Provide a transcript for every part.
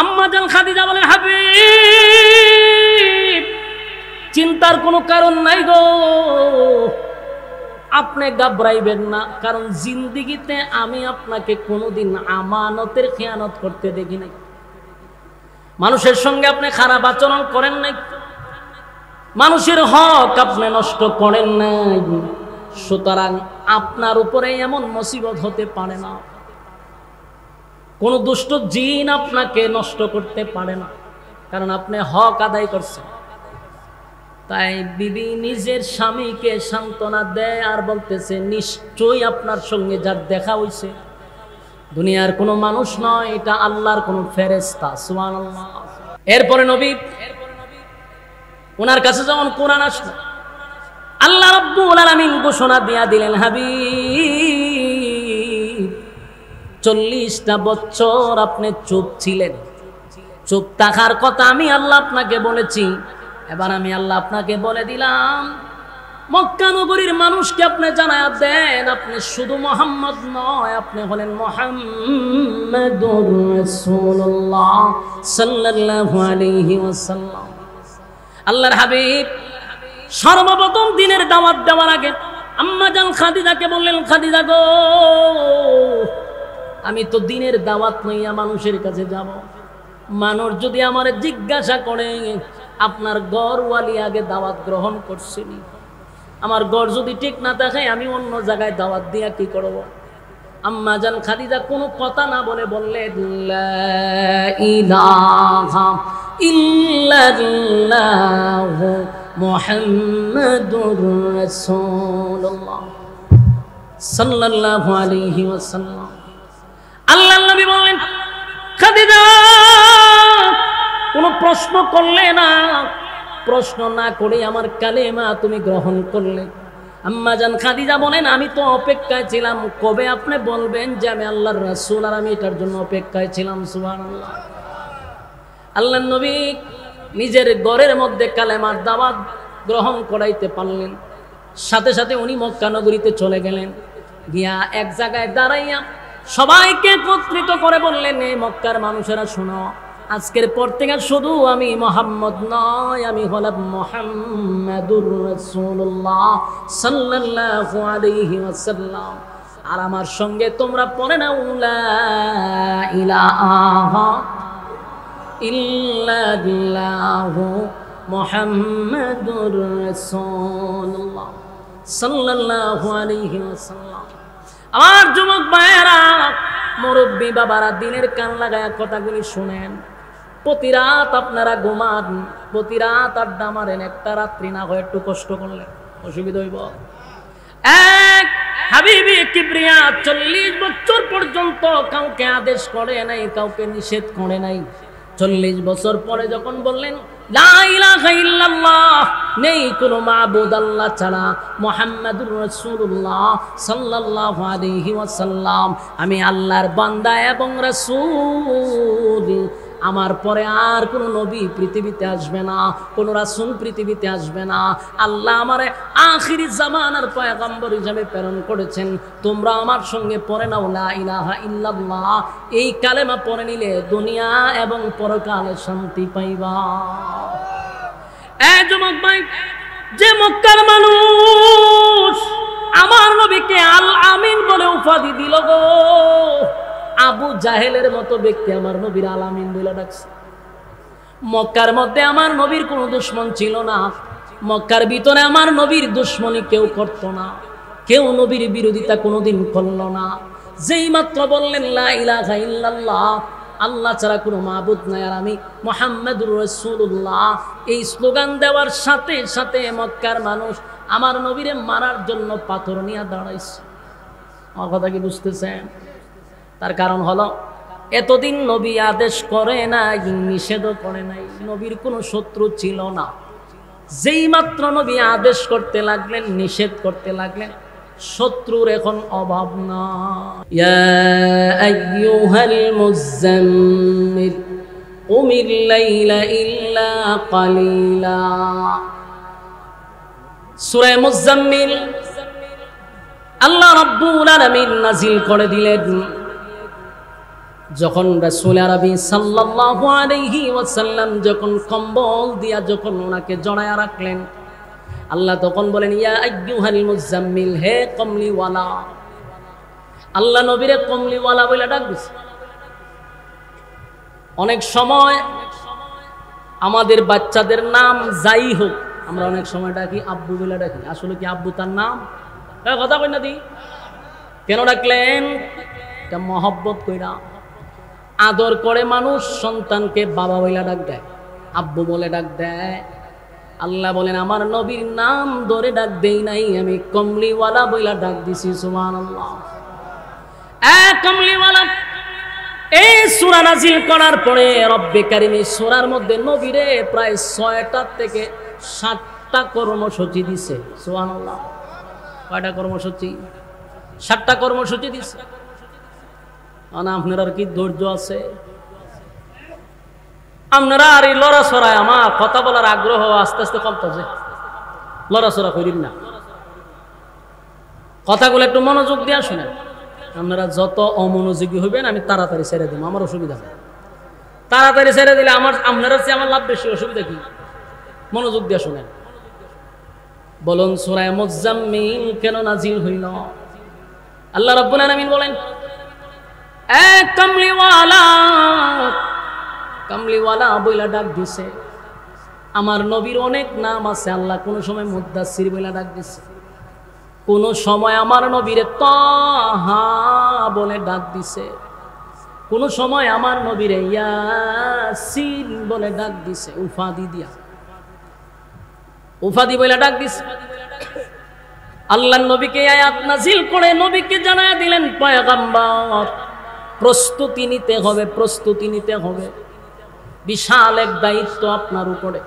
আম্মা জান খাদিজা বলেন, হাবিব চিন্তার কোনো কারণ নাই গো, আপনি ঘাবড়াইবেন না, কারণ জিন্দেগিতে আমি আপনাকে কোনোদিন আমানতের খেয়ানত করতে দেখি নাই। মানুষের সঙ্গে আপনি খারাপ আচরণ করেন নাই, মানুষের হক আপনি নষ্ট করেন নাই, সুতরাং আপনার উপরে এমন মুসিবত হতে পারে না, কোন দুষ্ট জিন আপনাকে নষ্ট করতে পারে না, কারণ আপনি হক আদায় করছেন। তাই বিবি নিজের স্বামীকে সান্ত্বনা দেয় আর বলতেছে, নিশ্চয়ই আপনার সঙ্গে যার দেখা হইছে দুনিয়ার কোনো মানুষ নয়, এটা আল্লাহর কোনো ফেরেশতা। সুবহানাল্লাহ। এরপরে নবী ওনার কাছে যখন কোরআন আসলো, আল্লাহ রাব্বুল আলামিন ঘোষণা দিয়া দিলেন, হাবিব 40টা বছর আপনি চুপ ছিলেন, চুপ থাকার কথা আমি আল্লাহ আপনাকে বলেছি, এবার আমি আল্লাহ আপনাকে বলে দিলাম, মক্কা নগরীর মানুষকে আপনি জানায়া দেন, আপনি শুধু মুহাম্মদ নয়, আপনি হলেন মুহাম্মাদুর রাসূলুল্লাহ সাল্লাল্লাহু আলাইহি ওয়াসাল্লাম। আল্লাহর হাবিব সর্বপ্রথম দিনের দাওয়াত দেওয়ার আগে আম্মা জান খাদিজাকে বললেন, খাদিজা গো, আমি তো দিনের দাওয়াত লইয়া মানুষের কাছে যাব, মানুষ যদি আমারে জিজ্ঞাসা করে আপনার ঘরওয়ালি আগে দাওয়াত গ্রহণ করছিনি, আমার ঘর যদি ঠিক না থাকে আমি অন্য জায়গায় দাওয়াত দিয়া কি করব? আম্মা জান খাদিজা কোনো কথা না বলে বললেন, লা ইলাহা ইল্লাল্লাহু মুহাম্মাদুর রাসূলুল্লাহ সাল্লাল্লাহু আলাইহি ওয়াসাল্লাম। আল্লাহর নবী বললেন, খাদিজা কোনো প্রশ্ন করলে না, প্রশ্ন না করে আমার কালেমা তুমি গ্রহণ করলে। আম্মা জান খাদিজা বলেন, আমি তো অপেক্ষায় ছিলাম কবে আপনি বলবেন যে আমি আল্লাহর রাসূল, আর আমি এটার জন্য অপেক্ষায় ছিলাম। সুবহানাল্লাহ। আল্লাহর নবী নিজের ঘরের মধ্যে কালেমার দাওয়াত গ্রহণ করাইতে পারলেন, সাথে সাথে উনি মক্কা নগরীতে চলে গেলেন, গিয়া এক জায়গায় দাঁড়াইয়া সবাইকে একত্রিত করে বললেন, এই মক্কার মানুষেরা শোনো, আজকের পর থেকে শুধু আমি মুহাম্মদ নয়, আমি হলাম মুহাম্মাদুর রাসূলুল্লাহ সাল্লাল্লাহু আলাইহি ওয়াসাল্লাম, আর আমার সঙ্গে তোমরা পড়ে নাও লা ইলাহা ইল্লাল্লাহু মুহাম্মাদুর রাসূলুল্লাহ সাল্লাল্লাহু আলাইহি ওয়াসাল্লাম। আমার যুবক ভাইয়েরা, মুরব্বী বাবারা, দিনের কান লাগায়া কথাগুলি শুনেন। প্রতি রাত আপনারা ঘুমান, প্রতি রাত আড্ডা মারেন, একটা রাত্রি না হয় একটু কষ্ট করলে অসুবিধা হইব। এক হাবিবি কিবরিয়া 40 বছর পর্যন্ত কাউকে আদেশ করে নাই, কাউকে নিষেধ করে নাই। 40 বছর পরে যখন বললেন লা ইলাহা ইল্লাল্লাহ, নেই কোনো মাবুদ আল্লাহ ছাড়া, মুহাম্মাদুর রাসূলুল্লাহ সাল্লাল্লাহু আলাইহি ওয়াসাল্লাম আমি আল্লাহর বান্দা এবং রাসূল, আমার পরে আর কোনো নবী পৃথিবীতে আসবে না, কোনো রাসূল পৃথিবীতে আসবে না, আল্লাহ আমারে আখিরি জামানার পয়গম্বর হিসেবে প্রেরণ করেছেন, তোমরা আমার সঙ্গে পড়ে নাও লা ইলাহা ইল্লাল্লাহ। এই কালেমা পড়ে নিলে দুনিয়া এবং পরকালে শান্তি পাইবা। এই যুবক ভাই, যে মক্কার মানুষ আমার নবীকে আল আমিন বলে উপাধি দিল গো, আবু জাহেলের মতো ব্যক্তি আমার নবীর আল আমিন বলে ডাকছে। মক্কার মধ্যে আমার নবীর কোনো দুশমন ছিল না, মক্কার ভিতরে আমার নবীর দুশমনি কেউ করত না, কেউ নবীর বিরোধিতা কোনোদিন করল না। যেই মাত্র বললেন লা ইলাহা ইল্লাল্লাহ, আল্লাহ ছাড়া কোনো মাবুদ নাই, আর আমি মুহাম্মাদুর রাসূলুল্লাহ, এই স্লোগান দেওয়ার সাথে সাথে মক্কার মানুষ আমার নবীরে মারার জন্য পাথর নিয়ে দাঁড়াইছে। আমার কথা কি বুঝতেছেন? তার কারণ হলো, এতদিন নবী আদেশ করে নাই, নিষেধও করে নাই, নবীর কোনো শত্রু ছিল না। যেই মাত্র নবী আদেশ করতে লাগলেন, নিষেধ করতে লাগলেন, শত্রুর এখন অভাব না। ইয়া আইয়ুহাল মুযাম্মিল কুমিল লাইলা ইল্লা কালিলা। সূরা মুযাম্মিল আল্লাহ রাব্বুল আলামিন নাযিল করে দিলেন, যখন রাসূল আরবি সাল্লাল্লাহু আলাইহি ওয়াসাল্লাম যখন কম্বল দিয়া যখন ওনাকে জড়ায়া রাখলেন, আল্লাহ তখন বলেন ইয়া আইয়ুহাল মুজাম্মিল, হে কমলিওয়ালা। আল্লাহ নবীরে কমলিওয়ালা বলে ডাক দিছে। অনেক সময় আমাদের বাচ্চাদের নাম যাই হোক, আমরা অনেক সময় ডাকি আব্বু বলে ডাকি। আসলে কি আব্বু তার নাম? কথা কই না দি? কেন ডাকলেন? এটা মহব্বত কইরা আদর করে মানুষ সন্তানকে বাবা বলে ডাক দেয়, আব্বু বলে ডাক দেয়। আল্লাহ বলেন আমার নবীর নাম ধরে ডাক দেই নাই, আমি কমলিওয়ালা বইলা ডাক দিছি। সুবহানাল্লাহ। কমলিওয়ালা এই সূরা নাজিল করার পরে রব্বে কারীম এই সূরার মধ্যে নবীরে প্রায় 6টা থেকে 7টা কর্মসূচি দিছে। সুবহানাল্লাহ। কয়টা কর্মসূচি? 7টা কর্মসূচি দিছে। আপনার আর কি ধৈর্য আছে? আপনারা আর এই লড়াছড়ায় আমার কথা বলার আগ্রহ আস্তে আস্তে কমতেছে। লড়াছড়া করিন না, কথাগুলো একটু মনোযোগ দিয়ে শুনেন। আপনারা যত অমনোযোগী হইবেন আমি তাড়াতাড়ি ছেড়ে দেবো, আমার অসুবিধা নেই। তাড়াতাড়ি ছেড়ে দিলে আপনারা চেয়ে আমার লাভ বেশি। অসুবিধা কি? মনোযোগ দিয়ে শুনেন। বলুন সূরা মুজাম্মিল কেন নাজিল হইল? আল্লাহ রাব্বুল আলামিন বলেন কমলিওয়ালা, কমলিওয়ালা বইলা ডাক দিছে। আমার নবীর অনেক নাম আছে। আল্লাহ কোন সময় মুদ্দাসির বইলা ডাক দিছে, কোন সময় আমার নবীরে তাহা বলে ডাক দিছে, কোন সময় আমার নবীরে ইয়াসিন বলে ডাক দিছে। উফাদি দিয়া, উফাদি বইলা ডাক দিছে। আল্লাহ নবীকে আয়াত নাজিল করে নবীকে জানায়া দিলেন পয়গম্বর প্রস্তুতি নিতে হবে, প্রস্তুতি নিতে হবে। বিশাল এক দায়িত্ব আপনার উপরে।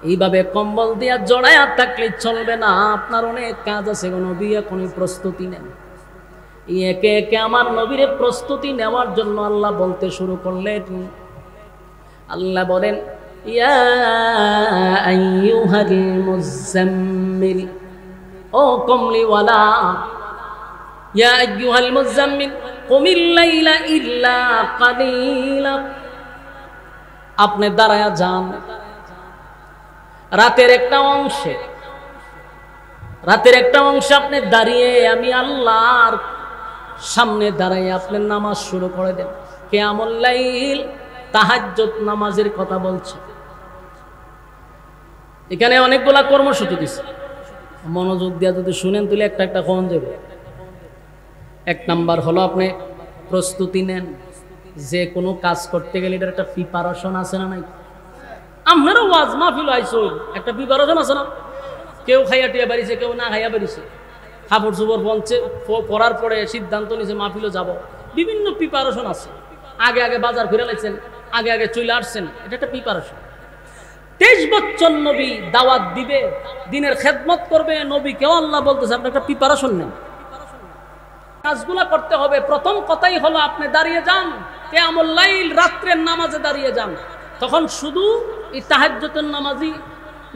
এইভাবে কম্বল দিয়া জড়ায়া থাকলে চলবে না, আপনার অনেক কাজ আছে। নবী এখনই প্রস্তুতি নেন। একে একে আমার নবীরে প্রস্তুতি নেওয়ার জন্য আল্লাহ বলতে শুরু করলেন। আল্লাহ বলেন ইয়া আইয়ুহাল মুজাম্মিল, ও কমলিওয়ালা, ইয়া আইয়ুহাল মুজাম্মিল কুমিল লাইলা ইল্লা কালিলা। আপনি দাঁড়ায়া যান রাতের একটা অংশে, রাতের একটা অংশে আপনি দাঁড়িয়ে আমি আল্লাহর সামনে দাঁড়াই আপনি নামাজ শুরু করে দেন। কিয়ামুল লাইল, তাহাজ্জুদ নামাজের কথা বলছে। এখানে অনেকগুলা কর্মসূচি দিছে, মনোযোগ দিয়ে যদি শুনেন তাহলে একটা একটা কোন যাবে। এক নাম্বার হলো আপনি প্রস্তুতি নেন। যে কোনো কাজ করতে গেলে এটার একটা প্রিপারেশন আছে না নাই? আপনারা ওয়াজ মাহফিল আইছো, একটা প্রিপারেশন আছে না? কেউ খাইয়া টিয়া বাড়িছে, কেউ না খাইয়া বাড়িছে, কাপড় চোপড় পঞ্চে পরার পরে সিদ্ধান্ত নিয়েছে মাহফিলও যাব। বিভিন্ন প্রিপারেশন আছে। আগে আগে বাজার ঘুরে লাইছেন, আগে আগে চলে আসছেন, এটা একটা প্রিপারেশন। 23 বছর নবী দাওয়াত দিবে, দিনের খেদমত করবে। নবী কেউ আল্লাহ বলতেছে আপনি একটা প্রিপারেশন নেন, কাজগুলা করতে হবে। প্রথম কথাই হলো আপনি দাঁড়িয়ে যান কিয়ামুল লাইল, রাত্রের নামাজে দাঁড়িয়ে যান। তখন শুধু এই তাহাজ্জুদের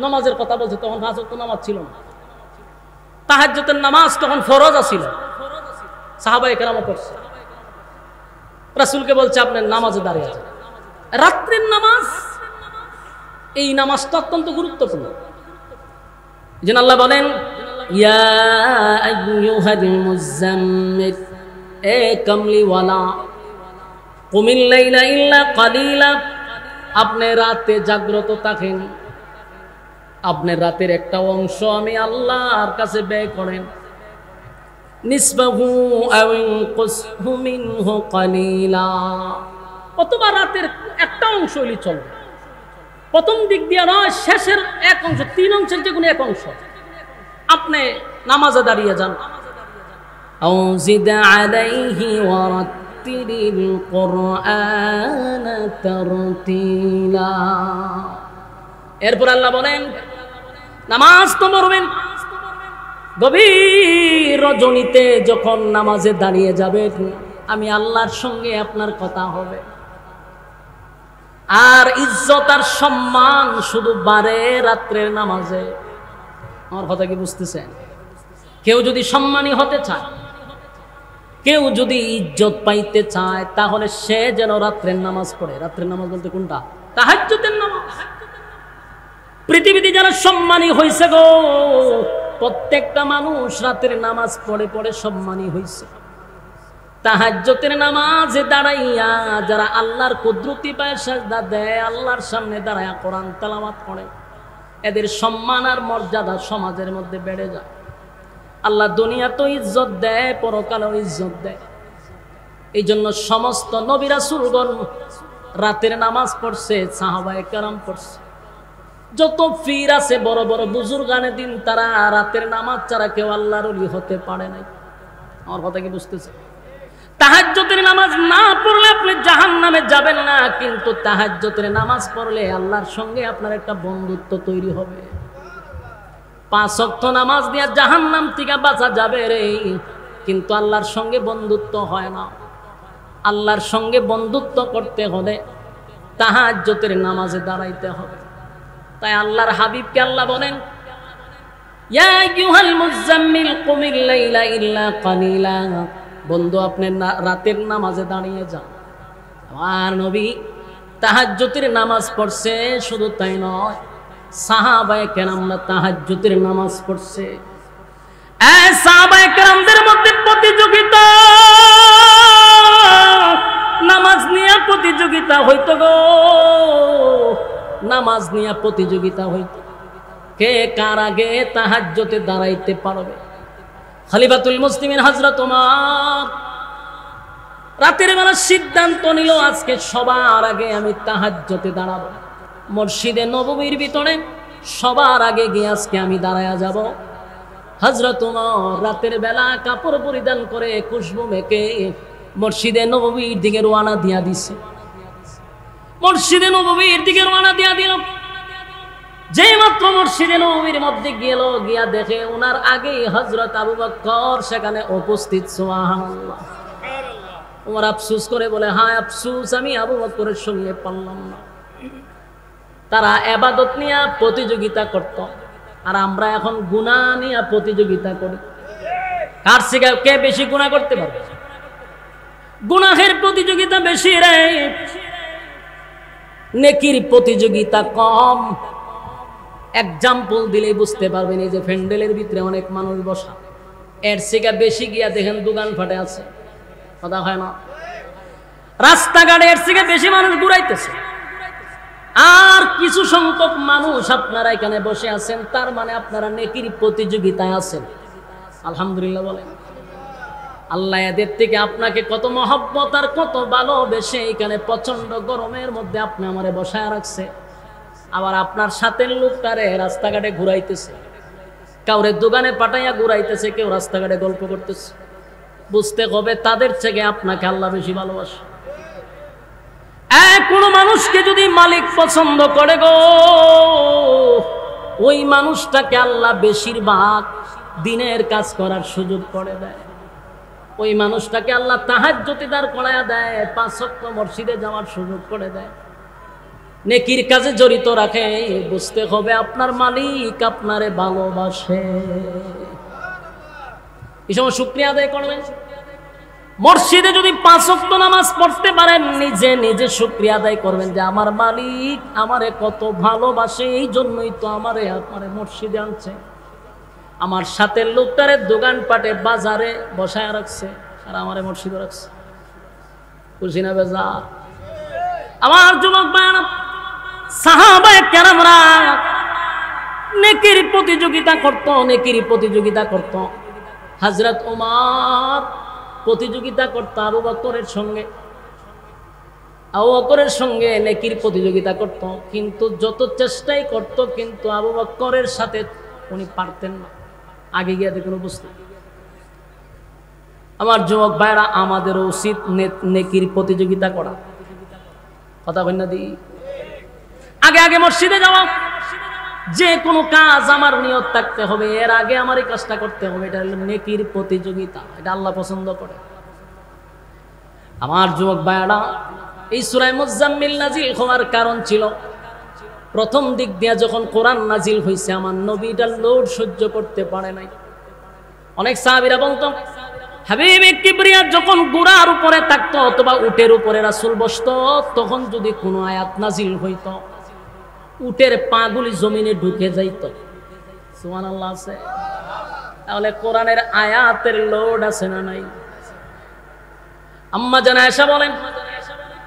নামাজের কথা বলছে, তখন 5 ওয়াক্ত নামাজ ছিল না। তাহাজ্জুদের নামাজ তখন ফরজ ছিল, সাহাবায়ে কেরামও পড়ছে। রাসূলকে বলছে আপনি নামাজে দাঁড়িয়ে যান। রাত্রের নামাজ, এই নামাজটা অত্যন্ত গুরুত্বপূর্ণ। যেন আল্লাহ বলেন ইয়া আইয়ুহাল মুজাম্মিল, এ কমলিওয়ালা, কুমিল লাইলা ইল্লা কালিলা। আপনি রাতে জাগ্রত থাকেন, আপনি রাতের একটা অংশ আমি আল্লাহর কাছে ব্যয় করেন। নিসবাহু আও ইনকুসহু মিনহু কালিলা, অথবা রাতের একটা অংশ হইলে চলবে। প্রথম দিক দিয়ে নয়, শেষের এক অংশ, 3 অংশের যে কোনো এক অংশ আপনি নামাজে দাঁড়িয়ে যান। আও জিদ আলাইহি ওয়া রাত্তিলিল কুরআন তারতিলা। এরপর আল্লাহ বলেন নামাজ তো পড়বেন। গভীর রজনীতে যখন নামাজে দাঁড়িয়ে যাবেন, আমি আল্লাহর সঙ্গে আপনার কথা হবে। আর ইজ্জত আর সম্মান শুধু বাড়ে রাত্রের নামাজে। আমার কথা কি বুঝতেছেন? কেউ যদি সম্মানী হতে চায়, কেউ যদি ইজ্জত পাইতে চায় তাহলে সে যেন রাত্রের নামাজ পড়ে। রাত্রের নামাজ বলতে কোনটা? তাহাজ্জুদের নামাজ। পৃথিবীতে যারা সম্মানী হয়েছে গো, প্রত্যেকটা মানুষ রাতের নামাজ পড়ে পড়ে সম্মানী হয়েছে। তাহাজ্জুদের নামাজে দাঁড়াইয়া যারা আল্লাহর কুদরতি পায়ে সাজদা দেয়, আল্লাহর সামনে দাঁড়ায়া কোরআন তেলাওয়াত করে, এদের সম্মান আর মর্যাদা সমাজের মধ্যে বেড়ে যায়। আল্লাহ দুনিয়াতেও ইজ্জত দেয়, পরকালেও ইজ্জত দেয়। এই জন্য সমস্ত নবী রাসূলগণ রাতের নামাজ পড়ছে, সাহাবায়ে কেরাম পড়ছে। যত পীর আছে, বড় বড় বুজুর্গানে দিন, তারা রাতের নামাজ ছাড়া কেউ আল্লাহর ওলি হতে পারে নাই। আমার কথা কি বুঝতেছে? তাহাজ্জুদের নামাজ না পড়লে আপনি জাহান্নামে যাবেন না, কিন্তু তাহাজ্জুদের নামাজ পড়লে আল্লাহর সঙ্গে আপনার একটা বন্ধুত্ব তৈরি হবে। 5 ওয়াক্ত নামাজ দিয়ে জাহান্নাম থেকে বাঁচা যাবে রে, কিন্তু আল্লাহর সঙ্গে বন্ধুত্ব হয় না। আল্লাহর সঙ্গে বন্ধুত্ব করতে হলে তাহাজ্জুদের নামাজে দাঁড়াইতে হবে। তাই আল্লাহর হাবিবকে আল্লাহ বলেন, ইয়া আইয়ুহাল মুযাম্মিল কুমিল লাইলা ইল্লা কালিলা। বন্ধু, আপনি রাতের নামাজে দাঁড়িয়ে যান। আমার নবী তাহাজ্জুদের নামাজ পড়ছে, শুধু তাই নয়, সাহাবায়ে কেরামরা তাহাজ্জুদের নামাজ পড়ছে। এই সাহাবায়ে কেরামদের মধ্যে প্রতিযোগিতা, নামাজ নিয়ে প্রতিযোগিতা হইতো গো, নামাজ নিয়ে প্রতিযোগিতা হইতো, কে কার আগে তাহাজ্জুদে দাঁড়াইতে পারবে। খলিফাতুল মুসলিমিন হযরত ওমর রাতের বেলা সিদ্ধান্ত নিল, আজকে সবার আগে আমি তাহাজ্জুদে দাঁড়াবো। মসজিদে নববীর ভিতরে সবার আগে গিয়ে আজকে আমি দাঁড়ায়া যাব। হযরত ওমর রাতের বেলা কাপড় পরিধান করে খুশবু মেখে মসজিদে নববীর দিকে রওনা দিয়া দিছে। মসজিদে নববীর দিকে রওনা দিয়া দিল। যেই মাত্র মসজিদে নববীর মধ্যে গেল, গিয়া দেখে ওনার আগে হযরত আবু বকর সেখানে উপস্থিত। সুবহানাল্লাহ। ওমর আফসোস করে বলে, হ্যাঁ আফসোস, আমি আবু বকরের সঙ্গে পারলাম না। তারা ইবাদত নিয়ে প্রতিযোগিতা করত, আর আমরা এখন গুনাহ নিয়ে প্রতিযোগিতা করি। কার থেকে কে বেশি গুনাহ করতে পারবে? গুনাহের প্রতিযোগিতা বেশি রে, নেকির প্রতিযোগিতা কম। এক্সাম্পল দিলেই বুঝতে পারবেন। এই যে প্যান্ডেলের ভিতরে অনেক মানুষ বসা, এর থেকে বেশি গিয়া দেখেন দোকান ফাটে আছে, কথা হয় না? রাস্তাঘাটে এর থেকে বেশি মানুষ ঘুরাইতেছে, আর কিছু সংখ্যক মানুষ আপনারা এখানে বসে আছেন, তার মানে আপনারা নেকির প্রতিযোগিতায় আছেন। আলহামদুলিল্লাহ বলেন। আল্লাহ এদের থেকে আপনাকে কত মহব্বত আর কত ভালোবেসে এখানে প্রচন্ড গরমের মধ্যে আপনি আমারে বসায় রাখছে। আবার আপনার সাথে লোকটারে রাস্তাঘাটে ঘুরাইতেছে, কাউরে দোকানে পাঠাইয়া ঘুরাইতেছে, কেউ রাস্তাঘাটে গল্প করতেছে। বুঝতে হবে তাদের থেকে আপনাকে আল্লাহ বেশি ভালোবাসে। কোন মানুষকে যদি মালিক পছন্দ করে গো, ওই মানুষটাকে আল্লাহ বেশিরভাগ দিনের কাজ করার সুযোগ করে দেয়। ওই মানুষটাকে আল্লাহ তাহাজ্জুদে দাঁড় করায়া দেয়, 5 ওয়াক্ত মসজিদে যাওয়ার সুযোগ করে দেয়, নেকির কাজে জড়িত রাখে। বুঝতে হবে আপনার মালিক আপনারে ভালোবাসে। এই সময় শুকরিয়া আদায় করবেন। মসজিদে যদি 5 ওয়াক্ত নামাজ পড়তে পারেন, নিজে নিজে শুকরিয়া আদায় করবেন যে আমার মালিক আমারে কত ভালোবাসে, এই জন্যই তো আমারে মসজিদে আনছে। আমার সাথে লোকটারে দোকানপাটে বাজারে বসায় রাখছে, আর আমারে মসজিদে রাখছে। খুশি না বেজার? আমার যুবক ভাইরা, সাহাবায়ে কেরামরা নেকির প্রতিযোগিতা করত, নেকির প্রতিযোগিতা করত। হযরত ওমর প্রতিযোগিতা করত আবু বকরের সঙ্গে, আবু বকরের সঙ্গে নেকির প্রতিযোগিতা করত, কিন্তু যত চেষ্টাই করত, কিন্তু আবু বকরের সাথে উনি পারতেন না। আগে গিয়ে দেখুন বুঝতে। আমার যুবক ভাইরা, আমাদেরও উচিত নেকির প্রতিযোগিতা করা। কথা কই না দি? আগে আগে মসজিদে যাওয়া, যে কোনো কাজ আমার নিয়ত থাকতে হবে, এর আগে আমার এই কাজটা করতে হবে। এটা হলো নেকির প্রতিযোগিতা, এটা আল্লাহ পছন্দ করে। আমার যুবক ভাইরা, এই সূরা মুজাম্মিল নাজিল হওয়ার কারণ ছিল, প্রথম দিক দিয়ে যখন কোরআন নাজিল হয়েছে, আমার নবী এটার লোড সহ্য করতে পারে নাই। অনেক সাহাবীরা বলতো হাবিবে কিবরিয়া যখন ঘোড়ার উপরে থাকতো অথবা উটের উপরে রাসূল বসতো, তখন যদি কোনো আয়াত নাজিল হইতো উটের পাগুলি জমিনে ঢুকে যাইত। সুবহানাল্লাহ আছে। তাহলে কোরআনের আয়াতের লোড আছে না নাই? আম্মা জান আয়েশা বলেন,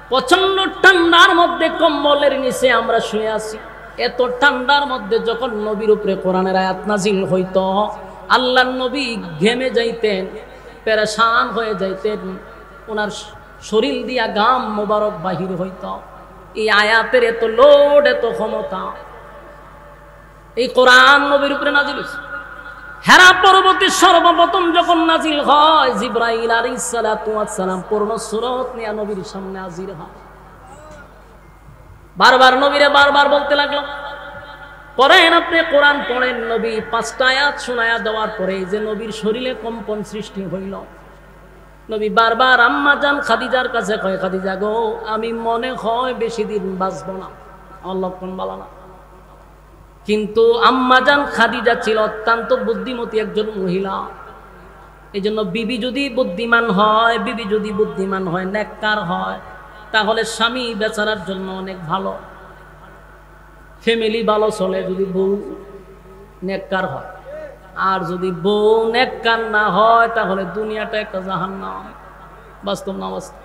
প্রচন্ড ঠান্ডার মধ্যে কম্বলের নিচে আমরা শুয়ে আছি, এত ঠান্ডার মধ্যে যখন নবীর উপরে কোরআনের আয়াত নাজিল হইতো, আল্লাহর নবী ঘেমে যাইতেন, পেরেশান হয়ে যাইতেন, ওনার শরীর দিয়া গাম মোবারক বাহির হইত। এই আয়াতের এত লোড, এত ক্ষমতা। এই কোরআন নবীর উপরে নাজিল হইছে। হেরা পর্বতে সর্বপ্রথম যখন নাজিল হয়, জিবরাইল আলাইহিস সালাতু ওয়াস সালাম পূর্ণ সূরত নিয়ে নবীর সামনে হাজির হয়। বারবার নবীরে বারবার বলতে লাগলো, পড়েন আপনি কোরআন পড়েন। নবী 5টা আয়াত শোনায়া দেওয়ার পরে যে নবীর শরীরে কম্পন সৃষ্টি হইল। নবী বারবার আম্মা জান খাদিজার কাছে কয়, খাদিজা গো, আমি মনে হয় বেশি দিন বাঁচব না, আমার লক্ষণ ভালো না। কিন্তু আম্মা জান খাদিজা ছিল অত্যন্ত বুদ্ধিমতী একজন মহিলা। এই জন্য বিবি যদি বুদ্ধিমান হয়, বিবি যদি বুদ্ধিমান হয়, নেককার হয়, তাহলে স্বামী বেচারার জন্য অনেক ভালো, ফ্যামিলি ভালো চলে যদি বউ নেককার হয়। আর যদি বউ নেককার না হয়, তাহলে দুনিয়াটা একটা জাহান্নাম। বাস্তব না বাস্তব?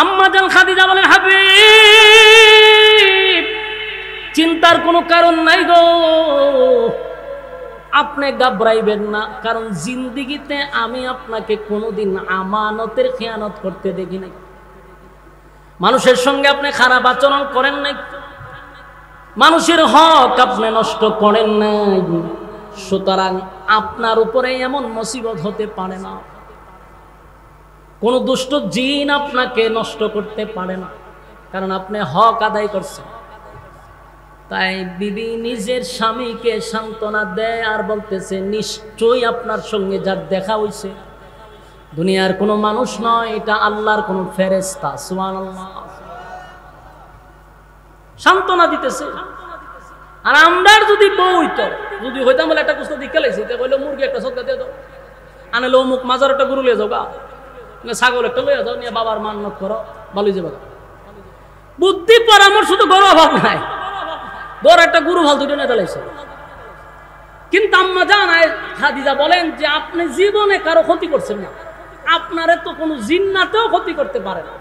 আম্মা জান খাদিজা বলেন, হাবিব চিন্তার কোনো কারণ নাই গো, আপনি ঘাবড়াইবেন না, কারণ জিন্দিগিতে আমি আপনাকে কোনোদিন আমানতের খেয়ানত করতে দেখি নাই। মানুষের সঙ্গে আপনি খারাপ আচরণ করেন নাই, মানুষের হক আপনি নষ্ট করেন নাই, সুতরাং আপনার উপরে এমন মুসিবত হতে পারে না, কোন দুষ্ট জিন আপনাকে নষ্ট করতে পারে না, কারণ আপনি হক আদায় করছেন। তাই বিবি নিজের স্বামীকে সান্ত্বনা দেয় আর বলতেছে, নিশ্চয়ই আপনার সঙ্গে যার দেখা হইছে দুনিয়ার কোনো মানুষ নয়, এটা আল্লাহর কোনো ফেরেশতা। সুবহানাল্লাহ। সান্ত্বনা দিতেছে। আর আমরা যদি বউ হইতো, যদি হইতাম বলে একটা কুস্তা দিকে লাইছি, বললো মুরগি একটা সদকা দিয়ে দাও, আনলে অমুক মাজার একটা গরু লিয়ে যাও, গা ছাগল একটা লইয়া যাও, নিয়ে বাবার মান্নত করো, ভালোই যাবে। বুদ্ধি পরামর্শ তো গরু অভাব নাই, বড় একটা গুরু ভাল দুটো নেতা লাইছে। কিন্তু আম্মা জান খাদিজা বলেন যে আপনি জীবনে কারো ক্ষতি করছেন না, আপনারে তো কোনো জিন্নাতেও ক্ষতি করতে পারে না,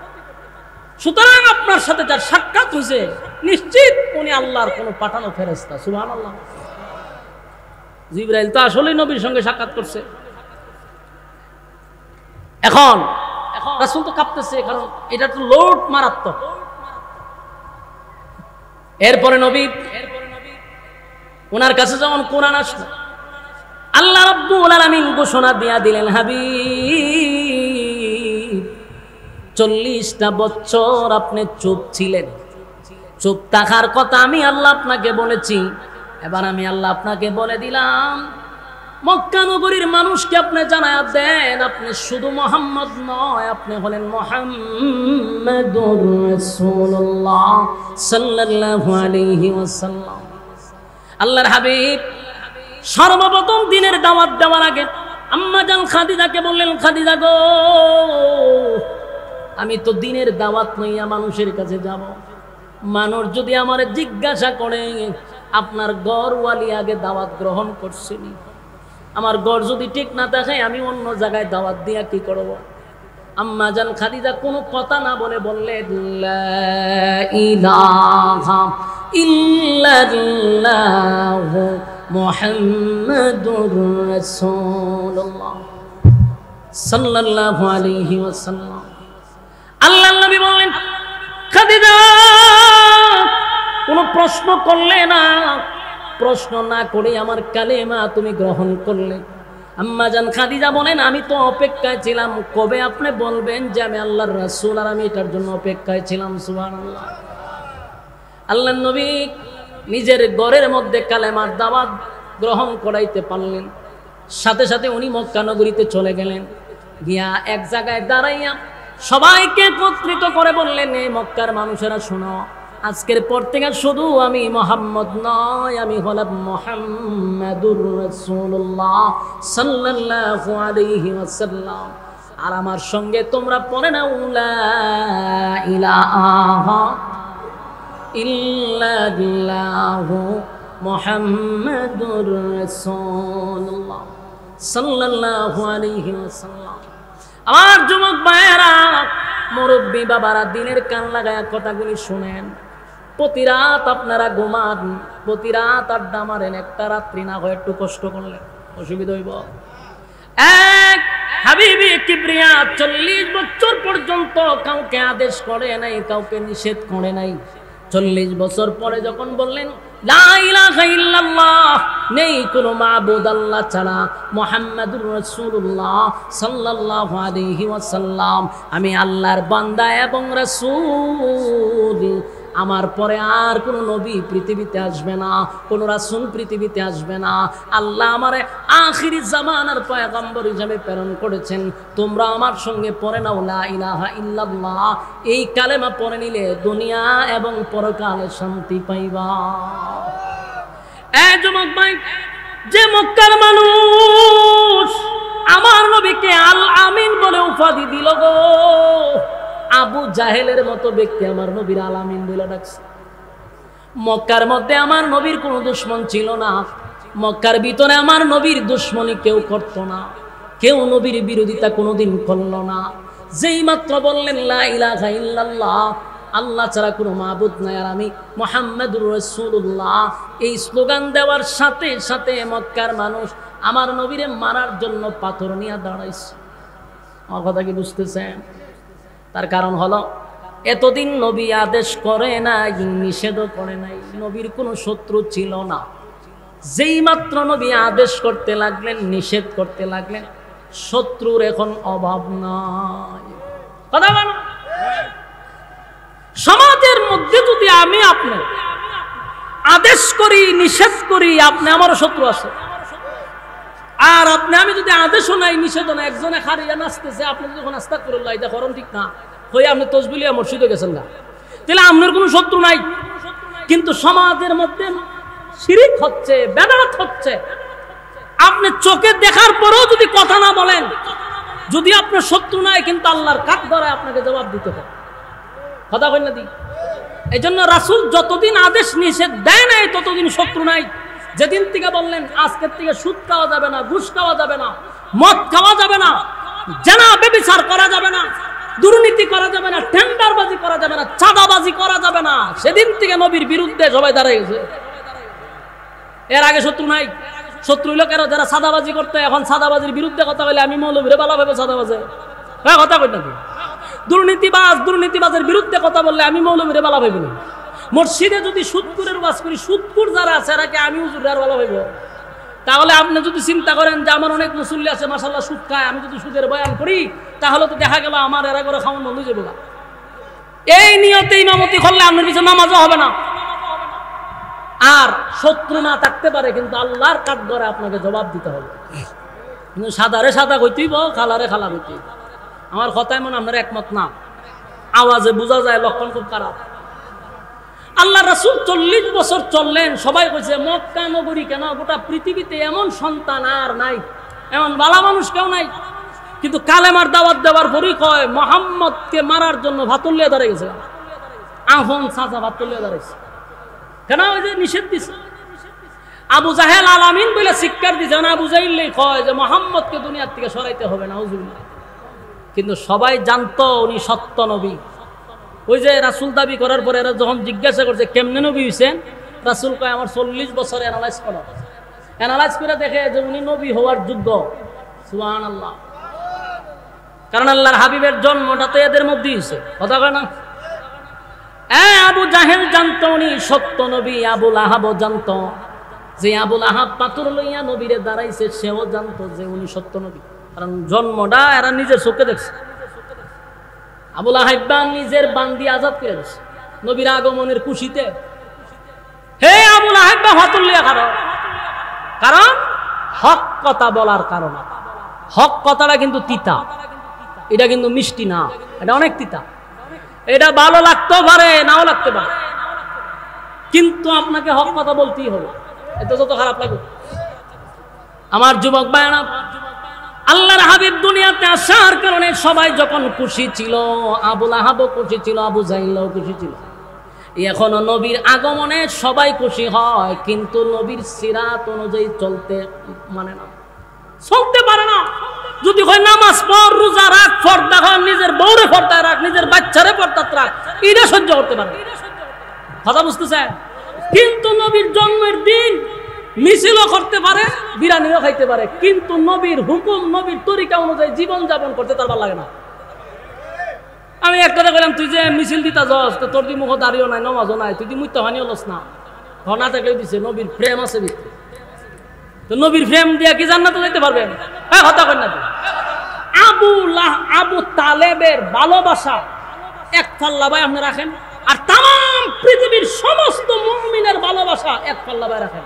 সুতরাং আপনার সাথে যার সাক্ষাৎ হয়েছে নিশ্চিত উনি আল্লাহর কোনো পাঠানো ফেরেশতা। সুবহানাল্লাহ। জিবরাইল তো আসলেই নবীর সঙ্গে সাক্ষাৎ করছে। এখন রাসূল তো কাঁপতেছে, কারণ এটা তো লোড মারাত্মক। এরপরে নবী ওনার কাছে যখন কোরআন আসলো, আল্লাহ রাব্বুল আলামিন ঘোষণা দিয়া দিলেন, হাবিব 40টা বছর আপনি চুপ ছিলেন, চুপ থাকার কথা আমি আল্লাহ আপনাকে বলেছি। এবার আমি আল্লাহ আপনাকে বলে দিলাম, মক্কা নগরীর মানুষকে আপনি জানায়া দেন, আপনি শুধু মুহাম্মদ নয়, আপনি হলেন মুহাম্মাদুর রাসূলুল্লাহ সাল্লাল্লাহু আলাইহি ওয়াসাল্লাম। আল্লাহর হাবিব সর্বপ্রথম দিনের দাওয়াত দেওয়ার আগে আম্মা জান খাদিজাকে বললেন, খাদিজা গো, আমি তো দিনের দাওয়াত লইয়া মানুষের কাছে যাব, মানুষ যদি আমারে জিজ্ঞাসা করে আপনার ঘরওয়ালি আগে দাওয়াত গ্রহণ করছেনি, আমার ঘর যদি ঠিক না থাকে আমি অন্য জায়গায় দাওয়াত দিয়া কি করব? আম্মা জান খাদিজা কোনো কথা না বলে বললেন, লা ইলাহা ইল্লাল্লাহু মুহাম্মাদুর রাসূলুল্লাহ সাল্লাল্লাহু আলাইহি ওয়াসাল্লাম। আল্লাহর নবী বললেন, খাদিজা কোনো প্রশ্ন করলে না, প্রশ্ন না করে আমার কালেমা তুমি গ্রহণ করলে। আম্মা জান খাদিজা বলেন, আমি তো অপেক্ষায় ছিলাম কবে আপনি বলবেন যে আমি আল্লাহর রাসূল, আর আমি এটার জন্য অপেক্ষায় ছিলাম। সুবহানাল্লাহ। আল্লাহর নবী নিজের ঘরের মধ্যে কালেমার দাওয়াত গ্রহণ করাইতে পারলেন, সাথে সাথে উনি মক্কা নগরীতে চলে গেলেন, গিয়া এক জায়গায় দাঁড়াইয়া সবাইকে একত্রিত করে বললেন, এই মক্কার মানুষেরা শোনো, আজকের পর থেকে শুধু আমি মুহাম্মদ নয়, আমি হলাম মুহাম্মাদুর রাসূলুল্লাহ সাল্লাল্লাহু আলাইহি ওয়াসাল্লাম। আর আমার সঙ্গে তোমরা পড়ে নাও লা ইলাহা ইল্লাল্লাহু মুহাম্মাদুর রাসূলুল্লাহ সাল্লাল্লাহু আলাইহি ওয়াসাল্লাম। আমার যুবক ভাইয়েরা, মুরব্বী বাবারা, দিনের কান লাগায়া কথাগুলি শুনেন। প্রতি রাত আপনারা ঘুমান, প্রতি রাত আড্ডা মারেন, একটা রাত্রি না হয় একটু কষ্ট করলে অসুবিধা হইব। এক হাবিবি কিবরিয়া 40 বছর পর্যন্ত কাউকে আদেশ করে নাই, কাউকে নিষেধ করে নাই। 40 বছর পরে যখন বললেন লা ইলাহা ইল্লাল্লাহ, নেই কোনো মাবুদ আল্লাহ ছাড়া, মুহাম্মাদুর রাসূলুল্লাহ সাল্লাল্লাহু আলাইহি ওয়াসাল্লাম আমি আল্লাহর বান্দা এবং রাসূল, আমার পরে আর কোনো নবী পৃথিবীতে আসবে না, কোনো রাসূল পৃথিবীতে আসবে না। আল্লাহ আমারে আখিরি জামানার পয়গম্বর হিসেবে প্রেরণ করেছেন। তোমরা আমার সঙ্গে পড়ে নাও লা ইলাহা ইল্লাল্লাহ। এই কালেমা পড়ে নিলে দুনিয়া এবং পরকালে শান্তি পাইবা। যুবক ভাই, যে মক্কার মানুষ আমার নবীকে আল আমিন বলে উপাধি দিল গো, আবু জাহেলের মতো ব্যক্তি আমার নবীর আল আমিন বলে ডাকছে। মক্কার মধ্যে আমার নবীর কোনো দুশমন ছিল না, মক্কার ভিতরে আমার নবীর দুশমনি কেউ করত না, কেউ নবীর বিরোধিতা কোনোদিন করল না। যেই মাত্র বললেন লা ইলাহা ইল্লাল্লাহ, আল্লাহ ছাড়া কোনো মাবুদ নাই, আর আমি মুহাম্মাদুর রাসূলুল্লাহ, এই স্লোগান দেওয়ার সাথে সাথে মক্কার মানুষ আমার নবীরে মারার জন্য পাথর নিয়ে দাঁড়াইছে। আমার কথা কি বুঝতেছেন? তার কারণ হলো এতদিন নবী আদেশ করে নাই, নিষেধও করে নাই, নবীর কোনো শত্রু ছিল না। যেই মাত্র নবী আদেশ করতে লাগলেন, নিষেধ করতে লাগলেন, শত্রুর এখন অভাব নাই। কথা বলো, সমাজের মধ্যে যদি আমি আপনি আদেশ করি, নিষেধ করি, আপনি আমারও শত্রু আছে। আর আপনি আমি যদি আদেশও নাই, নিষেধও নাই, একজনে খারিয়া নাচতেছে, আপনি যখন আস্তাগফিরুল্লাহ এটা করেন, ঠিক না হয়ে আপনি তসবিলিয়া মসজিদে গেছেন না, তাহলে আপনার কোনো শত্রু নাই। কিন্তু সমাজের মধ্যে শিরিক হচ্ছে, বেদাত হচ্ছে। আপনি চোখে দেখার পরেও যদি কথা না বলেন, যদি আপনার শত্রু নাই, কিন্তু আল্লাহর কাঠ ধরে আপনাকে জবাব দিতে হবে। কথা কই না দি? এই জন্য রাসূল যতদিন আদেশ নিষেধ দেয় নাই, ততদিন শত্রু নাই। যেদিন থেকে বললেন আজকের থেকে সুদ খাওয়া যাবে না, ঘুষ খাওয়া যাবে না, মদ খাওয়া যাবে না, জেনা ব্যভিচার করা যাবে না, দুর্নীতি করা যাবে না, টেন্ডারবাজি করা যাবে না, চাঁদাবাজি করা যাবে না, সেদিন থেকে নবীর বিরুদ্ধে সবাই দাঁড়িয়ে গেছে। এর আগে শত্রু নাই। শত্রু হইল কেন? যারা চাঁদাবাজি করতে, এখন চাঁদাবাজির বিরুদ্ধে কথা বলে আমি মৌলভীরে বালা ভাবে চাঁদাবাজে, হ্যাঁ কথা কই নাকি? দুর্নীতিবাজের বিরুদ্ধে কথা বললে আমি মৌলভীরে বালা ভাবি না। মসজিদে যদি সুদকুরের ওয়াজ করি, সুদকুর যারা আছে এরাকে আমি হুজুরের বালা ভাইব। তাহলে আপনি যদি চিন্তা করেন যে আমার অনেক মুসল্লি আছে মাশাআল্লাহ সুদ খায়, আমি যদি সুদের বয়ান করি, তাহলে তো দেখা গেল আমার এরা করে খাওয়ান বন্ধ হয়ে যাবে। এই নিয়তে ইমামতি করলে আপনার পিছনে নামাজও হবে না। আর শত্রু না থাকতে পারে, কিন্তু আল্লাহর কাঠ ধরে আপনাকে জবাব দিতে হবে। কিন্তু সাদারে সাদা কইতেইব, খালারে খালা কইতেইব। আমার কথায় মনে আপনার একমত না, আওয়াজে বোঝা যায় লক্ষণ খুব খারাপ। আল্লাহ রাসূল 40 বছর চললেন, সবাই কইছে মক্কা নগরী কেন, গোটা পৃথিবীতে এমন সন্তান আর নাই, এমন ভালো মানুষ কেউ নাই। কিন্তু কালেমার দাওয়াত দেওয়ার পরই কয় মুহাম্মদকে মারার জন্য ভাতুল্লিয়া দাঁড়িয়ে গেছে, আহন চাচা ভাতুল্লিয়া দাঁড়াইছে। কেন? ওই যে নিষেধ দিছে। আবু জাহেল আল আমিন বলে শিক্ষার দিছে, আবু জাহিল কয় যে মুহাম্মদকে দুনিয়ার থেকে সরাইতে হবে না, নাউজুবিল্লাহ। কিন্তু সবাই জানতো উনি সত্য নবী। ওই যে রাসূল দাবি করার পরে এরা যখন জিজ্ঞাসা করছে কেমনে নবী হইছেন, রাসূল কয় আমার 40 বছর অ্যানালাইজ করো, অ্যানালাইজ করে দেখে যে উনি নবী হওয়ার যোগ্য। সুবহানাল্লাহ। কারণ আল্লাহর হাবিবের জন্মটা তো এদের মধ্যেই হয়েছে, কথা কয় না? আবু জাহেল জানতো উনি সত্য নবী, আবুল আহাবও জানতো। যে আবুল আহাব পাথর লইয়া নবীরে দাঁড়াইছে, সেও জানতো যে উনি সত্য নবী, কারণ জন্মটা এরা নিজের চোখে দেখছে। আবুল আহাব নিজের বান্দি আজাদ করে দিচ্ছে নবীর আগমনের খুশিতে। হে আবুল আহাব হাতুল্লিয়া খারো, কারণ হক কথা বলার কারণে। হক কথাটা কিন্তু তিতা, এটা কিন্তু মিষ্টি না, এটা অনেক তিতা। এটা ভালো লাগতেও পারে, নাও লাগতে পারে। কিন্তু আপনাকে হক কথা বলতেই হবে, এত যত খারাপ লাগুক। আমার যুবক ভাইরা, আল্লাহর হাবিব দুনিয়াতে আসার কারণে সবাই যখন খুশি ছিল, আবু লাহাবও খুশি ছিল, আবু জাহিলও খুশি ছিল। এখনো নবীর আগমনে সবাই খুশি হয়, কিন্তু নবীর সিরাত অনুযায়ী চলতে মানে না, চলতে পারে না। যদি হয় নামাজ পড়, রোজা রাখ, পর্দা কর, নিজের বউরে পর্দা রাখ, নিজের বাচ্চারে পর্দা রাখ, এটা সহ্য করতে পারে, কথা বুঝতেছেন? কিন্তু নবীর জন্মের দিন মিছিলও করতে পারে, বিরিয়ানিও খাইতে পারে, কিন্তু নবীর হুকুম, নবীর তরিকা অনুযায়ী জীবন যাপন করতে তার ভালো লাগে না। আমি একটা বললাম, তুই যে মিছিল দিতা যাস, তোর দি মুখ দাঁড়িয়েও নাই, নমাজও নাই, তুই দি মুইতে হানি হলস না, ঘনা থাকলে দিছে নবীর প্রেম আছে ভিতরে, তো নবীর প্রেম দিয়া কি জান্নাতে যাইতে পারবেন? হ্যাঁ, হত্যা করেন না। আবু তালেবের ভালোবাসা এক পাল্লা ভাই আপনি রাখেন, আর তাম পৃথিবীর সমস্ত মুমিনের ভালোবাসা এক পাল্লা ভাই রাখেন।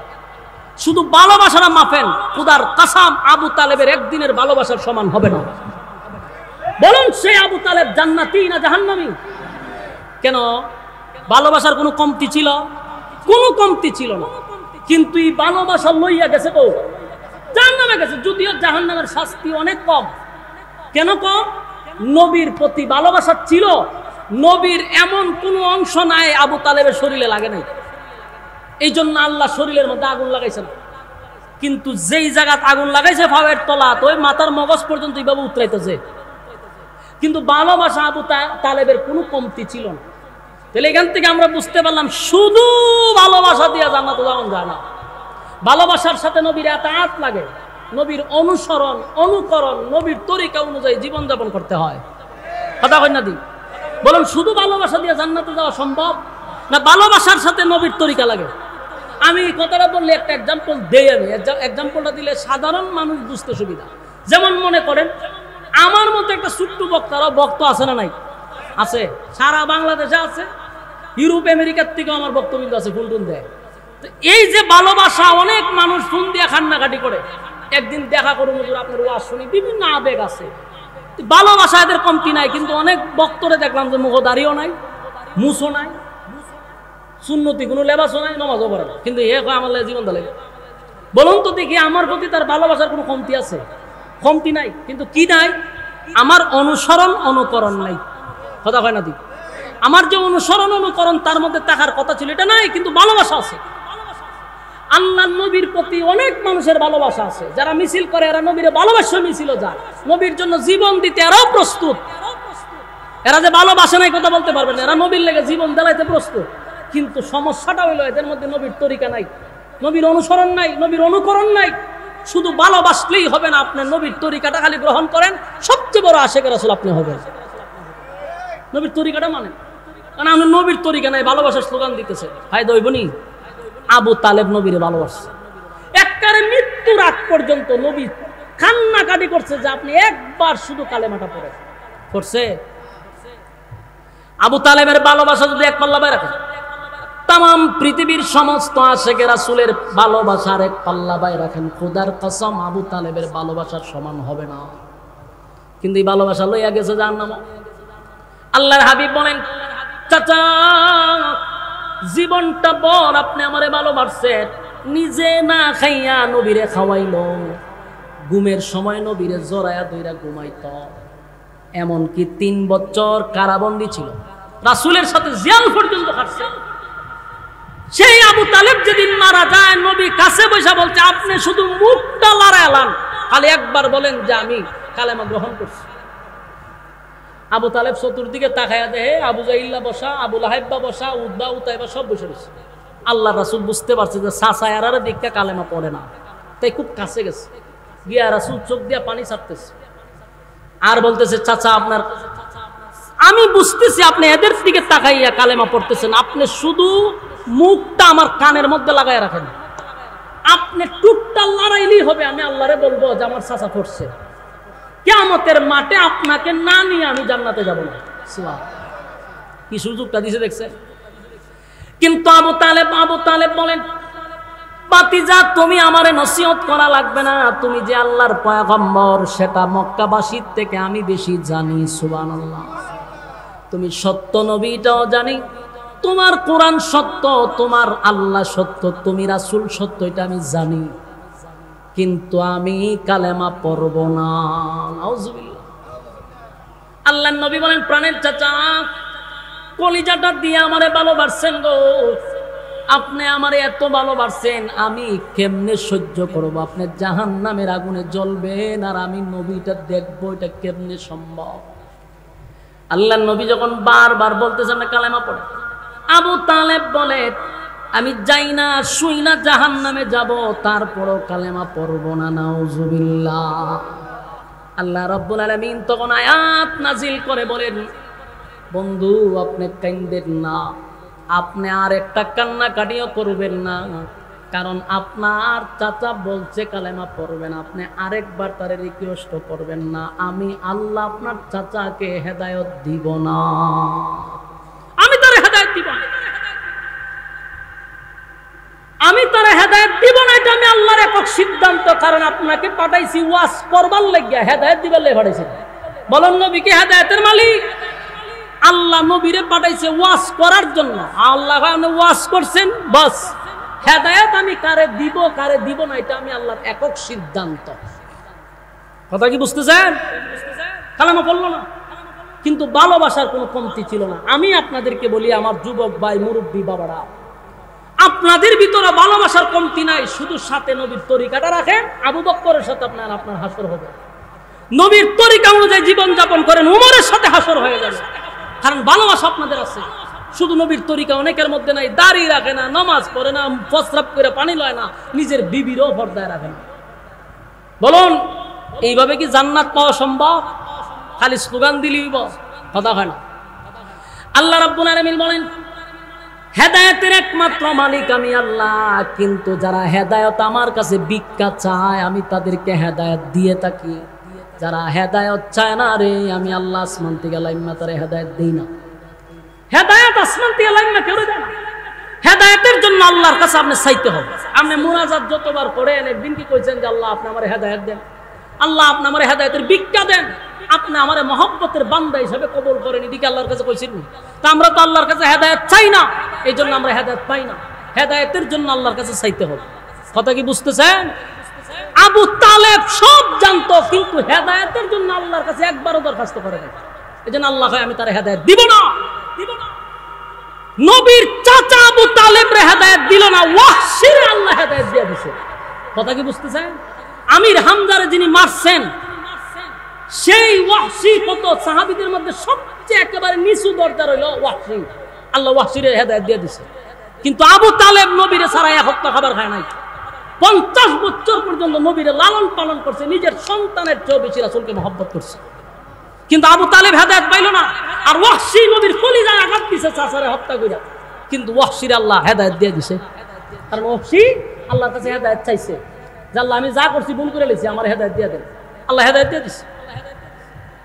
শুধু ভালোবাসাটা মাপেন, খুদার কসম আবু তালেবের একদিনের ভালোবাসার সমান হবে না। বলুন, সে আবু তালেব জান্নাতি না জাহান্নামী? কেন? ভালোবাসার কোনো কমতি ছিল? কোনো কমতি ছিল না, কিন্তু এই ভালোবাসা লইয়া গেছে তো জাহান্নামে গেছে। যদিও জাহান্নামের শাস্তি অনেক কম। কেন কম? নবীর প্রতি ভালোবাসা ছিল, নবীর এমন কোন অংশ নাই আবু তালেবের শরীরে লাগে নাই, এই জন্য আল্লাহ শরীরের মধ্যে আগুন লাগাইছে না। কিন্তু যেই জায়গাত আগুন লাগাইছে ফাওয়ের তলা, তো ওই মাথার মগজ পর্যন্ত এইভাবে উতরাইতেছে, কিন্তু ভালোবাসা আবু তালেবের কোনো কমতি ছিল না। তাহলে এখান থেকে আমরা বুঝতে পারলাম, শুধু ভালোবাসা দিয়ে জান্নাতে যাওয়া যায় না, ভালোবাসার সাথে নবীর আতাত লাগে, নবীর অনুসরণ, অনুকরণ, নবীর তরিকা অনুযায়ী জীবনযাপন করতে হয়। কথা কই না দি? বলুন, শুধু ভালোবাসা দিয়ে জান্নাতে যাওয়া সম্ভব না ভালোবাসার সাথে নবীর তরিকা লাগে? আমি কথাটা বললে একটা এক্সাম্পল দেই। আমি এক্সাম্পলটা দিলে সাধারণ মানুষ বুঝতে সুবিধা। যেমন মনে করেন, আমার মতো একটা ছোট্ট বক্তারা বক্তা আছে না নাই? আছে, সারা বাংলাদেশে আছে, ইউরোপ আমেরিকার থেকেও আমার বক্তব্য আছে, ফোন টোন দেয়। তো এই যে ভালোবাসা, অনেক মানুষ ফোন দিয়ে কান্নাকাটি করে, একদিন দেখা করুন হুজুর আপনার ওয়াজ শুনি, বিভিন্ন আবেগ আছে, ভালোবাসা এদের কমতি নাই। কিন্তু অনেক বক্তরে দেখলাম যে মুখ দাঁড়িয়েও নাই, মুছও নাই, সুন্নতি কোনো লেবাসও নাই, নমাজও পড়ে না, কিন্তু এ কয় আমার জীবন দালে। বলুন তো দেখি, আমার প্রতি তার ভালোবাসার কোনো কমতি আছে? কমতি নাই, কিন্তু কি নাই? আমার অনুসরণ, অনুকরণ নাই। কথা কয় না দি? আমার যে অনুসরণ, অনুকরণ তার মধ্যে থাকার কথা ছিল, এটা নাই, কিন্তু ভালোবাসা আছে। আল্লাহ নবীর প্রতি অনেক মানুষের ভালোবাসা আছে, যারা মিছিল করে এরা নবীর ভালোবাসা মিছিল যায়, নবীর জন্য জীবন দিতে এরাও প্রস্তুত। এরা যে ভালোবাসা নাই কথা বলতে পারবেন, এরা নবীর লেগে জীবন দেলাইতে প্রস্তুত। কিন্তু সমস্যাটা হইলো এদের মধ্যে নবীর তরিকা নাই, নবীর অনুসরণ নাই, নবীর অনুকরণ নাই। শুধু ভালোবাসলেই হবে না, আপনি নবীর তরিকাটা খালি গ্রহণ করেন, সবচেয়ে বড় আশেখ রাসূল আপনি হবেন। নবীর তরিকাটা মানে, কারণ আপনি নবীর তরিকা নাই, ভালোবাসার স্লোগান দিতেছে, ফায়দা হইব নি? আবু তালেব নবীরে ভালোবাসছে, একবারে মৃত্যুর আগ পর্যন্ত নবী কান্নাকাটি করছে যে আপনি একবার শুধু কালেমাটা পড়ে করছে। আবু তালেবের ভালোবাসা যদি এক পাল্লা বাই রাখেন, তাম পৃথিবীর সমস্ত আশেকে রাসূলের ভালোবাসার এক পাল্লা বাই রাখেন, খোদার কসম আবু তালেবের ভালোবাসার সমান হবে না। কিন্তু এই ভালোবাসা লইয়া গেছে জাহান্নামে। আল্লাহর হাবিব বলেন, চাচা জীবনটা বর আপনি আমারে ভালোবাসছেন, নিজে না খাইয়া নবীরে খাওয়াইল, ঘুমের সময় নবীরে জড়ায়া দইরা ঘুমাইত, এমনকি 3 বছর কারাবন্দী ছিল, রাসূলের সাথে জেল পর্যন্ত কাটছে। সেই আবু তালেব যেদিন মারা যায়, নবী কাছে বসে বলছে, আপনি শুধু মুখটা লড়াইলাম, খালি একবার বলেন যে আমি কালেমা গ্রহণ করছি। আবু তালেব চতুর্দিকে তাকায়া দেহে আবু জাহিল্লা বসা, আবু লাহাইবা বসা, উদ্বা উতাইবা সব বসে রয়েছে। আল্লাহ রাসূল বুঝতে পারছে যে চাচা এরারে দীক্ষা কালেমা পড়ে না, তাই খুব কাছে গেছে, গিয়া রাসূল চোখ দিয়া পানি ছাড়তেছে আর বলতেছে, চাচা আপনার, আমি বুঝতেছি আপনি এদের দিকে তাকাইয়া কালেমা পড়তেছেন, আপনি শুধু মুখটা আমার কানের মধ্যে লাগাইয়া রাখেন, আপনি টুকটা লড়াইলেই হবে, আমি আল্লাহরে বলবো যে আমার চাচা পড়ছে, কিয়ামতের মাঠে আপনাকে না নিয়ে আমি জান্নাতে যাব না। কি সুযোগটা দিছে দেখছে। কিন্তু আবু তালেব বলেন, বাতিজা তুমি আমারে নসিহত করা লাগবে না, তুমি যে আল্লাহর পয়গম্বর সেটা মক্কাবাসীর থেকে আমি বেশি জানি। সুবহানাল্লাহ। তুমি সত্য নবীটাও জানি, তোমার কোরআন সত্য, তোমার আল্লাহ সত্য, তুমি রাসূল সত্য, এটা আমি জানি, কিন্তু আমি কালেমা পড়ব না। নাউজুবিল্লাহ। আল্লাহর নবী বলেন, প্রাণের চাচা, কলিজাটা দিয়ে আমারে ভালোবাসছেন গো, আপনি আমারে এত ভালোবাসছেন, আমি কেমনে সহ্য করব? আপনি জাহান্নামের আগুনে জ্বলবেন আর আমি নবীটা দেখবো, এটা কেমনে সম্ভব? আল্লাহর নবী যখন বারবার বলতেছেন না কালেমা পড়ে, আবু তালেব বলে, আমি যাই না শুই না জাহান্নামে যাব, তারপরও কালেমা পড়ব না। নাউজুবিল্লাহ। আল্লাহ রাব্বুল আলামিন তখন আয়াত নাজিল করে বলেন, বন্ধু আপনি কাঁদেন না, আপনি আর একটা কান্নাকাটিও করবেন না, কারণ আপনার চাচা বলছে কালেমা পড়বেন, আপনি আরেকবার তারে রিকোয়েস্ট করবেন না, আমি আল্লাহ আপনার চাচাকে হেদায়েত দিব না, আমি তারে হেদায়েত দিব না, আমি তারে হেদায়েত দিব না, এটা আমি আল্লাহর একক সিদ্ধান্ত। কারণ আপনাকে পাঠাইছি ওয়াজ করবার লাগিয়া, হেদায়েত দিবার লাগি পাঠাইছি। বলেন নবী কি হেদায়েতের মালিক? আল্লাহ নবীরে পাঠাইছে ওয়াজ করার জন্য, আল্লাহ ওয়াজ করছেন, বাস হেদায়েত আমি কারে দিব কারে দিব না এটা আমি আল্লাহর একক সিদ্ধান্ত। কথা কি বুঝতেছেন? কালেমা পড়লো না, কিন্তু ভালোবাসার কোনো কমতি ছিল না। আমি আপনাদেরকে বলি, আমার যুবক ভাই, মুরব্বী বাবারা, আপনাদের ভিতরে ভালোবাসার কমতি নাই, শুধু সাথে নবীর তরিকাটা রাখেন, আবু বকরের সাথে আপনার হাসর হবে। নবীর তরিকা অনুযায়ী জীবন যাপন করেন, উমরের সাথে হাসর হয়ে যাবে, কারণ ভালোবাসা আপনাদের আছে। শুধু নবীর তরিকা অনেকের মধ্যে নাই, দাড়ি রাখে না, নামাজ পড়ে না, প্রস্রাব করে পানি লয় না, নিজের বিবিরও পর্দায় রাখে না। বলুন এইভাবে কি জান্নাত পাওয়া সম্ভব? খালি স্লোগান দিলেই কথা হয় না। আল্লাহ রাব্বুল আলামিন বলেন, হেদায়েতের একমাত্র মালিক আমি আল্লাহ, কিন্তু যারা হেদায়েত আমার কাছে ভিক্ষা চায় আমি তাদেরকে হেদায়েত দিয়ে থাকি। যারা হেদায়েত চায় না রে, আমি আল্লাহ আসমান থেকে লাইম্মা তারে হেদায়েত দেই না। হেদায়েত আসমান থেকে লাইম্মা কেউ দেয় না। হেদায়েতের জন্য আল্লাহর কাছে আপনি চাইতে হবে। আপনি মুনাজাত যতবার করেন, একদিন কি কইছেন যে আল্লাহ আপনি আমারে হেদায়েত দেন, আল্লাহ আপনি আমারে হেদায়েতের ভিক্ষা দেন, আপনি আমারে মহব্বতের বান্দা হিসেবে কবুল করেন, এদিকে আল্লাহর কাছে কইছেন? তা আমরা তো আল্লাহর কাছে হেদায়েত চাই না, এই জন্য আমরা হেদায়েত পাই না। হেদায়েতের জন্য আল্লাহর কাছে চাইতে হবে। কথা কি বুঝতেছেন? আবু তালেব সব জানতো, কিন্তু হেদায়েতের জন্য আল্লাহর কাছে একবারও দরখাস্ত করে নাই। এই জন্য আল্লাহ আমি তার হেদায়েত দিব না। নবীর চাচা আবু তালেবরে হেদায়েত দিল না, ওয়াহশিরে আল্লাহ হেদায়েত দিয়ে দিয়েছে। কথা কি বুঝতেছেন? আমির হামজারে যিনি মারছেন, সেই ওয়াহশি কত সাহাবীদের মধ্যে সবচেয়ে একেবারে নিচু দরজা রইল ওয়াহশি, আল্লাহ ওয়াহশিরে হেদায়েত দিয়ে দিয়েছে। কিন্তু আবু তালেব নবীরে ছাড়াই হত্যা খাবার খায় নাই। 50 বছর পর্যন্ত নবীরে লালন পালন করছে, নিজের সন্তানের চেয়ে বেশি রাসূলকে মহব্বত করছে, কিন্তু আবু তালেব হেদায়েত পাইল না। আর ওয়াহশি নবীর কলিজায় আঘাত দিছে চাচারে হত্যা কইরা, কিন্তু ওয়াহশির আল্লাহ হেদায়েত দিয়ে দিছে। কারণ ওয়াহশি আল্লাহর কাছে হেদায়েত চাইছে যে আল্লাহ আমি যা করছি ভুল করে লেছি, আমার হেদায়েত দিয়ে দেন। আল্লাহ হেদায়েত দিয়ে দিছে।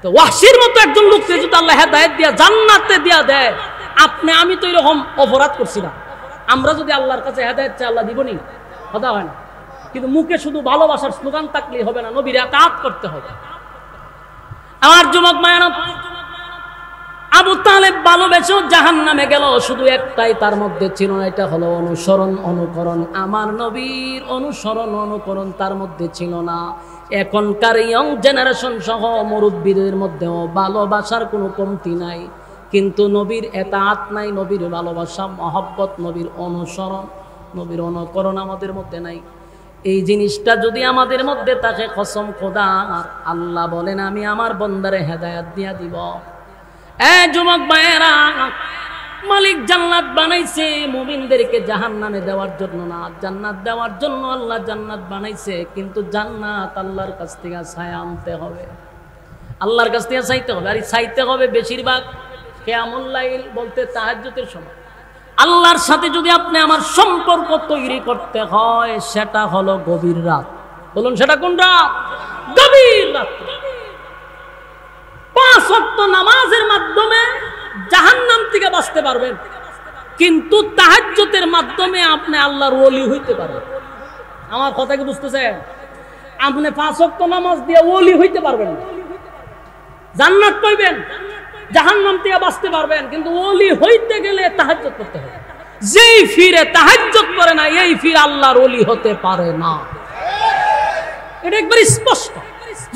তো ওয়াহশির মতো একজন লোককে যদি আল্লাহ হেদায়েত দিয়া জান্নাতে দিয়া দেয়, আপনি আমি তো এরকম অপরাধ করছি না। আমরা যদি আল্লাহর কাছে হেদায়েত চাই, আল্লাহ দিবনি? কথা হয় না। কিন্তু মুখে শুধু ভালোবাসার স্লোগান থাকলেই হবে না, নবীর আতাত করতে হবে। আমার যুবক মায়েরা, আবু তালেব ভালোবেসেও জাহান্নামে গেল, শুধু একটাই তার মধ্যে ছিল না, এটা হলো অনুসরণ, অনুকরণ। আমার নবীর অনুসরণ, অনুকরণ তার মধ্যে ছিল না। এখনকার ইয়ং জেনারেশন সহ মুরব্বীদের মধ্যেও ভালোবাসার কোনো কমতি নাই, কিন্তু নবীর এতাআত নাই, নবীর ভালোবাসা, মহব্বত, নবীর অনুসরণ, নবীর অনুকরণ আমাদের মধ্যে নাই। এই জিনিসটা যদি আমাদের মধ্যে থাকে, কসম খোদার, আল্লাহ বলেন আমি আমার বান্দারে হেদায়েত দিয়া দিব। যুবক ভাইয়েরা, মালিক জান্নাত বানাইছে মুমিনদেরকে জাহান্নামে দেওয়ার জন্য না, জান্নাত দেওয়ার জন্য আল্লাহ জান্নাত বানাইছে। কিন্তু জান্নাত আল্লাহর কাছ থেকে ছায়া আনতে হবে, আল্লাহর কাছ থেকে চাইতে হবে। আর চাইতে হবে বেশিরভাগ কিয়ামুল লাইল বলতে তাহাজ্জুদের সময়। আল্লাহর সাথে যদি আপনি আমার সম্পর্ক তৈরি করতে হয়, সেটা হলো গভীর রাত। বলুন সেটা কোন রাত? গভীর রাত। 5 ওয়াক্ত নামাজের মাধ্যমে জাহান্নাম থেকে বাঁচতে পারবেন, কিন্তু তাহাজ্জুদের মাধ্যমে আপনি আল্লাহর ওলি হইতে পারবেন। আমার কথা কি বুঝতেছেন? আপনি 5 ওয়াক্ত নামাজ দিয়ে ওলি হইতে পারবেন না, জান্নাত পাইবেন জাহান্নাম থেকে বাঁচতে পারবেন, কিন্তু ওলি হইতে গেলে তাহাজ্জুদ করতে হবে। যেই ফিরে তাহাজ্জুদ করে না, এই ফির আল্লাহর ওলি হতে পারে না। এটা একবার স্পষ্ট।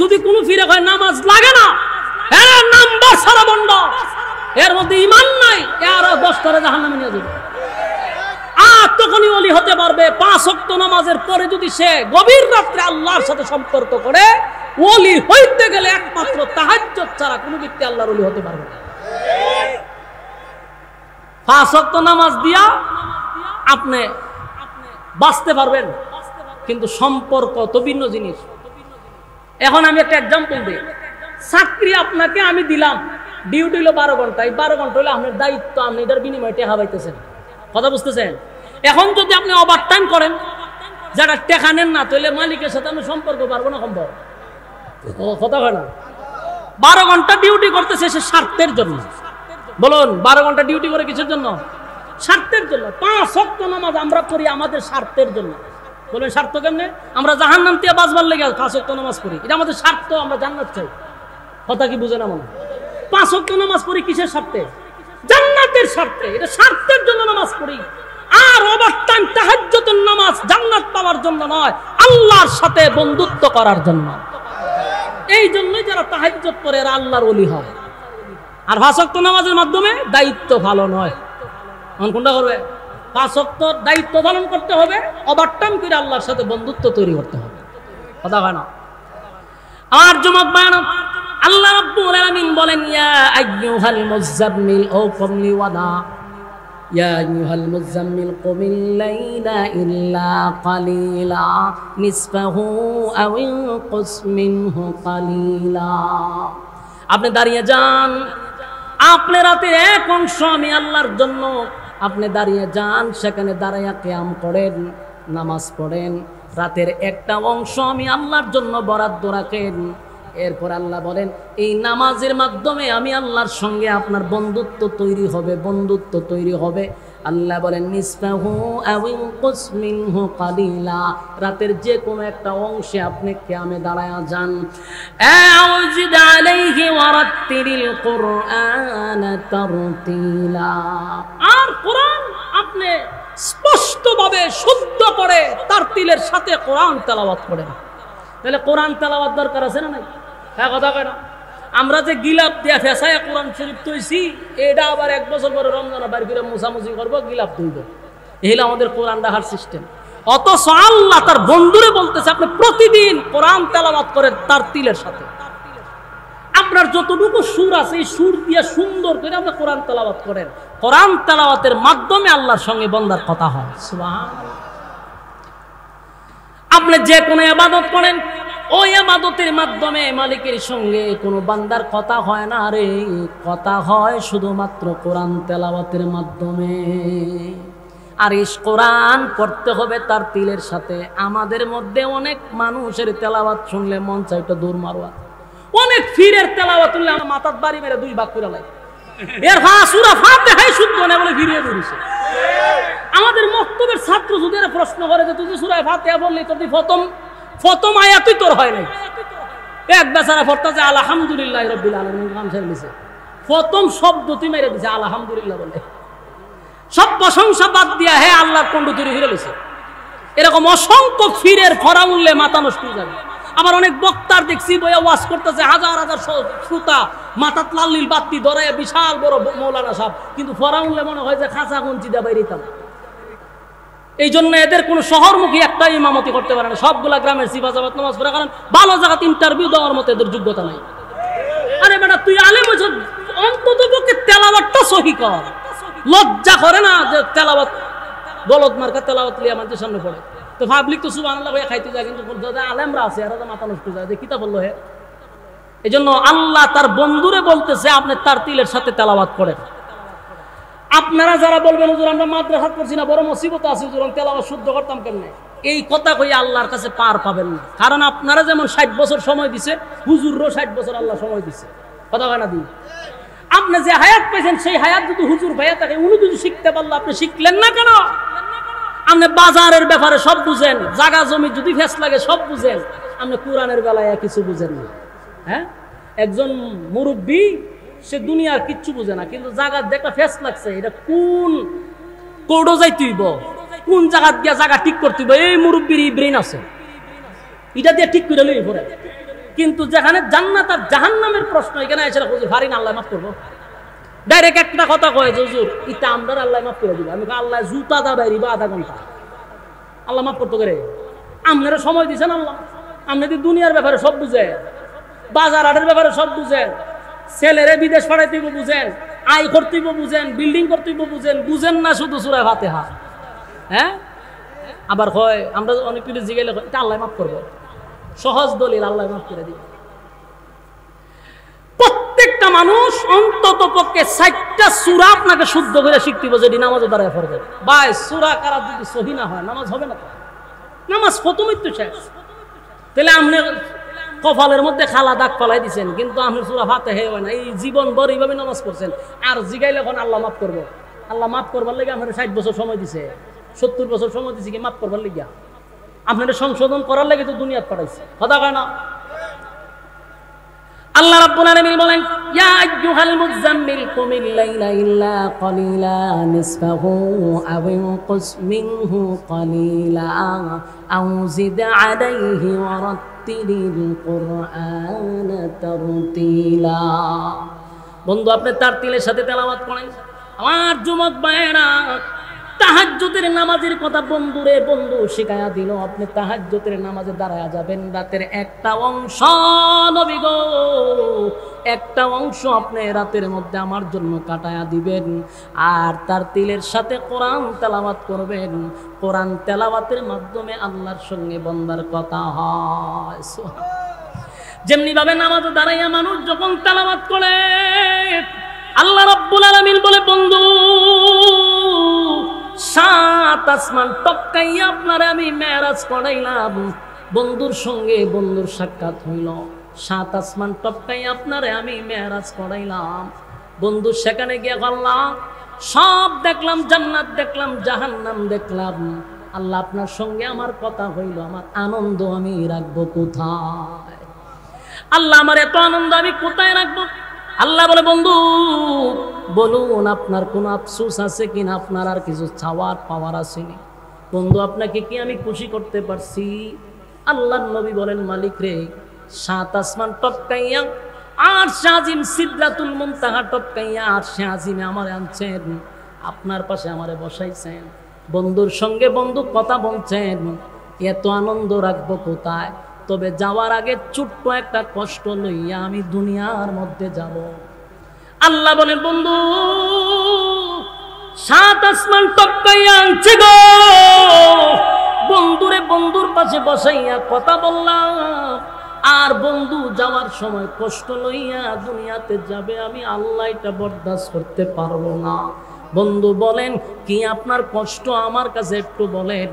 যদি কোন ফিরে হয় নামাজ লাগে না, এরা নাম্বার সারা বন্ধ, এর মধ্যে ঈমান নাই, এর 10 টারে জাহান্নামে নিয়ে যাবে। আর তখনই ওলি হতে পারবে 5 ওয়াক্ত নামাজের পরে যদি সে গভীর রাত্রে আল্লাহর সাথে সম্পর্ক করে। ওলি হইতে গেলে একমাত্র তাহাজ্জুদ ছাড়া কোনো ব্যক্তি আল্লাহর ওলি হতে পারবে না। 5 ওয়াক্ত নামাজ দিয়া আপনি বাঁচতে পারবেন, কিন্তু সম্পর্ক তো ভিন্ন জিনিস। এখন আমি একটা এক্সাম্পল দিই। চাকরি আপনাকে আমি দিলাম, ডিউটি হলো 12 ঘন্টা, এই 12 ঘন্টা হলো আপনার দায়িত্ব, আপনি এটার বিনিময়ে টাকা পাইতেছেন। কথা বুঝতেছেন? এখন যদি আপনি ওভার টাইম করেন, যারা টাকা নেন না, তাহলে মালিকের সাথে আমি সম্পর্ক পারবো না, সম্ভব? কথা হয় না। 12 ঘন্টা ডিউটি করতেছে সে স্বার্থের জন্য। বলুন, 12 ঘন্টা ডিউটি করে কিসের জন্য? স্বার্থের জন্য। 5 ওয়াক্ত নামাজ আমরা করি আমাদের স্বার্থের জন্য। বলবেন স্বার্থ কেমনে? আমরা জাহান্নাম থেকে বাঁচবার লেগে 5 ওয়াক্ত নামাজ করি, এটা আমাদের স্বার্থ, আমরা জান্নাত চাই। কথা কি বুঝে না মনে? 5 ওয়াক্ত নামাজ পড়ি কিসের স্বার্থে? জান্নাতের স্বার্থে। এটা স্বার্থের জন্য নামাজ পড়ি। আর ওভার টাইম তাহাজ্জুদের নামাজ জান্নাত পাওয়ার জন্য নয়, আল্লাহর সাথে বন্ধুত্ব করার জন্য। এই জন্যই যারা তাহাজ্জুদ পড়ে এরা আল্লাহর ওলি হয়। আর 5 ওয়াক্ত নামাজের মাধ্যমে দায়িত্ব ভালো নয়। কোনটা করবে? 5 ওয়াক্ত দায়িত্ব পালন করতে হবে, ওভারটাইম করে আল্লাহর সাথে বন্ধুত্ব তৈরি করতে হবে। কথা হয় না? আর যুবক বায়ান, আল্লাহ রাব্বুল আলামিন বলেন, ইয়া আইয়ুহাল মুযাম্মিল ও কুমলি ওয়াদা, ইয়া আইয়ুহাল মুযাম্মিল কুমিল লাইলা ইল্লা কালিলা নিসফাহু আও ইনকুস মিনহু কালিলা। আপনি দাঁড়িয়ে যান, আপনি রাতের এক অংশ আমি আল্লাহর জন্য আপনি দাঁড়িয়ে যান, সেখানে দাঁড়াইয়া কিয়াম করেন, নামাজ পড়েন। রাতের একটা অংশ আমি আল্লাহর জন্য বরাদ্দ রাখেন। এরপর আল্লাহ বলেন, এই নামাজের মাধ্যমে আমি আল্লাহর সঙ্গে আপনার বন্ধুত্ব তৈরি হবে, বন্ধুত্ব তৈরি হবে। আল্লাহ বলেন, নিসফাহু আও ইনকুস মিনহু কালিলা, রাতের যে কোনো একটা অংশে আপনি কিয়ামে দাঁড়ায়া যান। আউজিদ আলাইহি ওয়ারাত্তিলিল কুরআন তারতিলা। আর কোরআন আপনি স্পষ্টভাবে শুদ্ধ করে তারতিলের সাথে কোরআন তেলাওয়াত করেন। তাহলে কোরআন তেলাওয়াত দরকার আছে না নাই? হ্যাঁ, কথা কয় না? আমরা যে গিলাপ দিয়া ফেসায় কোরআন শরীফ তৈছি, এটা আবার 1 বছর পরে রমজান বাইর করে মুছামুছি করবো, গিলাপ তৈব। এই হলো আমাদের কোরআন রাখার সিস্টেম। অথচ আল্লাহ তার বন্ধুরে বলতেছে, আপনি প্রতিদিন কোরআন তেলাওয়াত করেন তারতিলের সাথে। আপনার যতটুকু সুর আছে, এই সুর দিয়ে সুন্দর করে আপনি কোরআন তেলাওয়াত করেন। কোরআন তেলাওয়াতের মাধ্যমে আল্লাহর সঙ্গে বান্দার কথা হয়। সুবহানাল্লাহ। আপনি যে কোনো ইবাদত করেন, ওই ইবাদতের মাধ্যমে মালিকের সঙ্গে কোনো বান্দার কথা হয় না রে, কথা হয় শুধুমাত্র কোরআন তেলাওয়াতের মাধ্যমে। আর এই কোরআন পড়তে হবে তার তিলের সাথে। আমাদের মধ্যে অনেক মানুষের তেলাওয়াত শুনলে মন চাইতো দূর মারোয়া। অনেক ফিরের তেলাওয়াত শুনলে আমার মাথার বাড়ি মেরে 2 ভাগ করে লাগে। এর সূরা ফাতিহাই শুদ্ধ না বলে ফিরিয়ে দিয়েছে। আমাদের মক্তবের ছাত্র যদি প্রশ্ন করে যে তুই সূরা ফাতিহা বললি, তোর প্রথম আয়াতই তোর হয় নাই। এক বেচারা পড়তেছে আলহামদুলিল্লাহ রাব্বিল আলামিন, নাম ছেড়ে দিছে। প্রথম শব্দ তুই মেরে দিছে আলহামদুলিল্লাহ বলে। সব প্রশংসা বাদ দিয়া হে আল্লাহর কণ্ঠ তৈরি ফিরে দিছে। এরকম অসংখ্য ফিরের ফরামূল্যে মাথা নষ্ট হয়ে যাবে। আবার অনেক বক্তার দেখছি বইয়া ওয়াজ করতেছে, হাজার হাজার শ্রোতা মাথাত লাল্লিল বাতি ধরে, বিশাল বড় মৌলানা সাহেব, কিন্তু ফরামূল্যে মনে হয় যে খাঁচা গুঞ্চি দিয়ে বাইরিতাম। এই জন্য এদের কোনো শহরমুখী একটা ইমামতি করতে পারে না। সবগুলা গ্রামের সিফাজাবাত নামাজ পড়ার কারণ ভালো জায়গাতে ইন্টারভিউ দেওয়ার মতো এদের যোগ্যতা নাই। আরে বেটা, তুই আলেম হইছ, অন্তত পক্ষে তেলাওয়াতটা সহি কর। লজ্জা করে না যে তেলাওয়াত গলদ মার্কা তেলাওয়াত লিয়ে আমাদের সামনে পড়ে। তো পাবলিক তো সুবহানাল্লাহ ভাই খাইতে যায়, কিন্তু যাদের আলেমরা আছে এরা তো মাথা নষ্ট যায় যে কিতা বললো হে। এই জন্য আল্লাহ তার বন্ধুরে বলতেছে, আপনি তার তিলের সাথে তেলাওয়াত করেন। আপনারা যারা বলবেন হুজুর আমরা মাদ্রাসা পড়ছি না, বড় মুসিবত আছে হুজুর, আমি তেলাওয়াত শুদ্ধ করতাম কেমনে, এই কথা কই আল্লাহর কাছে পার পাবেন না। কারণ আপনারা যেমন 60 বছর সময় দিছে, হুজুরও 60 বছর আল্লাহ সময় দিছে। কথা হয় না দিন? আপনি যে হায়াত পাইছেন, সেই হায়াত যদি হুজুর ভাইয়া থাকে, উনি যদি শিখতে পারলো, আপনি শিখলেন না কেন? আপনি বাজারের ব্যাপারে সব বুঝেন, জায়গা জমি যদি ফেস লাগে সব বুঝেন, আপনি কোরআনের বেলায় কিছু বুঝেন না। হ্যাঁ, একজন মুরব্বী সে দুনিয়ার কিচ্ছু বুঝে না, কিন্তু জায়গার দেখা ফেস লাগছে, এটা কোন কোডো যাইতে হইব, কোন জায়গা গিয়া জায়গা ঠিক করতে হইব, এই মুরব্বীর ব্রেন আছে, এটা দিয়ে ঠিক করে লই পড়ে। কিন্তু যেখানে জান্নাত আর জাহান্নামের প্রশ্ন, এখানে এসে হুজুর হারি না, আল্লাহ মাফ করবো। ডাইরেক্ট একটা কথা কয় হুজুর ইটা আমরা আল্লাহ মাফ করে দিব। আমি আল্লাহ জুতা দা বাইরিবা আধা ঘন্টা, আল্লাহ মাফ করতে করে। আপনারা সময় দিচ্ছেন আল্লাহ, আপনি দুনিয়ার ব্যাপারে সব বুঝেন, বাজার হাটের ব্যাপারে সব বুঝেন, ছেলেরে বিদেশ পাঠাইতে বুঝেন, আয় করতে বুঝেন, বিল্ডিং করতে বুঝেন, বুঝেন না শুধু সূরা ফাতিহা। হ্যাঁ, আবার হয় আমরা অনেক কিছু জিগাইলে এটা আল্লাহ মাফ করবো, সহজ দলিল আল্লাহ মাফ করে দিবে। প্রত্যেকটা মানুষ অন্তত পক্ষে 4টা সূরা আপনাকে শুদ্ধ করে শিখতে হবে, যদি নামাজও দাঁড়ায় পড়বে। ভাই সূরা কারাত যদি সহি না হয় নামাজ হবে না, নামাজ প্রথমেই তো শেষ। তাহলে আপনি কপালের মধ্যে খালা দাগ ফলাই দিচ্ছেন, কিন্তু আপনি সূরা ফাতিহা হয় না, এই জীবন ভর এইভাবে নামাজ পড়ছেন। আর জিগাইলে এখন আল্লাহ মাফ করবো, আল্লাহ মাফ করবার লেগে আপনার 60 বছর সময় দিছে, 70 বছর সময় দিছে কি মাফ করবার লেগে? আপনাদের সংশোধন করার লেগে তো দুনিয়াত পাঠাইছে, কথা কয় না? আল্লাহ রাব্বুল আলামিন বলেন, ইয়া আইয়ুহাল মুযাম্মিল কুমিল লাইলা ইল্লা কালিলা নিসফাহু আও ইনকুস মিনহু কালিলা আও জিদ আলাইহি ওয়া রাত্তিলিল কুরআনা তারতিলা। বন্ধু আপনি তারতিলের সাথে তেলাওয়াত করেন। আমার যুবক ভাইয়েরা, তাহাজ্জুদের নামাজের কথা বন্ধুরে বন্ধু শিখায়া দিল। আপনি তাহাজ্জুদের নামাজে দাঁড়ায়া যাবেন, রাতের একটা অংশ নবী গো, একটা অংশ আপনি রাতের মধ্যে আমার জন্য কাটায়া দিবেন, আর তার তিলের সাথে কোরআন তেলাওয়াত করবেন। কোরআন তেলাওয়াতের মাধ্যমে আল্লাহর সঙ্গে বন্দার কথা হয়। যেমনি ভাবে নামাজে দাঁড়াইয়া মানুষ যখন তেলাওয়াত করে, আল্লাহ রাব্বুল আলামিন বলে, বন্ধু 7 আসমান টপকাইয়া আপনারে আমি মেরাজ করাইলাম। বন্ধুর সঙ্গে বন্ধুর সাক্ষাৎ হইল, 7 আসমান টপকাইয়া আপনারে আমি মেরাজ করাইলাম। বন্ধু সেখানে গিয়ে আল্লাহ সব দেখলাম, জান্নাত দেখলাম, জাহান্নাম দেখলাম। আল্লাহ আপনার সঙ্গে আমার কথা হইল, আমার আনন্দ আমি রাখবো কোথায়? আল্লাহ আমার এত আনন্দ আমি কোথায় রাখবো? আল্লাহ বলে, বন্ধু বলুন আপনার কোনো আফসোস আছে কিনা, আপনার আর কিছু চাওয়ার পাওয়ার আসেনি? বন্ধু আপনাকে কি আমি খুশি করতে পারছি? আল্লাহর নবী বলেন, মালিক রে 7 আসমান টপকাইয়া আরশে আজিম সিদরাতুল মুনতাহা টপকাইয়া আরশে আজিমে আমারে আনছেন, আপনার পাশে আমারে বসাইছেন, বন্ধুর সঙ্গে বন্ধু কথা বলছেন, এত আনন্দ রাখবো কোথায়? তবে যাওয়ার আগে ছোট্ট একটা কষ্ট লইয়া আমি দুনিয়ার মধ্যে যাব। আল্লাহ বলেন, বন্ধু 7 আসমান টপকাইয়া আনছে গো, বন্ধুরে বন্ধুর পাশে বসাইয়া কথা বললাম, আর বন্ধু যাওয়ার সময় কষ্ট লইয়া দুনিয়াতে যাবে, আমি আল্লাহ এটা বরদাস্ত করতে পারবো না। বন্ধু বলেন, কি আপনার কষ্ট আমার কাছে একটু বলেন।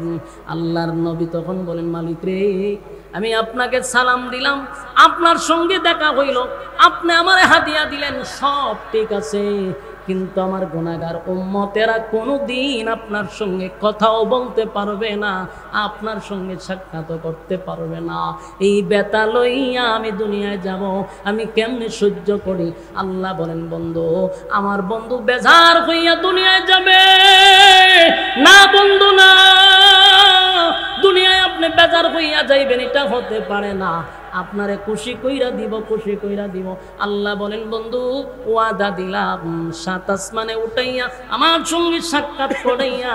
আল্লাহর নবী তখন বলেন, মালিক রে আমি আপনাকে সালাম দিলাম, আপনার সঙ্গে দেখা হইল, আপনি আমারে হাদিয়া দিলেন, সব ঠিক আছে, কিন্তু আমার গুনাহগার উম্মতেরা কোনোদিন আপনার সঙ্গে কথাও বলতে পারবে না, আপনার সঙ্গে সাক্ষাৎ করতে পারবে না। এই ব্যথা লইয়া আমি দুনিয়ায় যাব, আমি কেমনে সহ্য করি? আল্লাহ বলেন, বন্ধু আমার বন্ধু বেজার হইয়া দুনিয়ায় যাবে না, বন্ধু না, দুনিয়ায় আপনি বেজার হইয়া যাইবেন এটা হতে পারে না, আপনারে খুশি কইরা দিব, খুশি কইরা দিব। আল্লাহ বলেন, বন্ধু ওয়াদা দিলাম 7 আসমানে উঠাইয়া আমার সঙ্গে সাক্ষাৎ করাইয়া,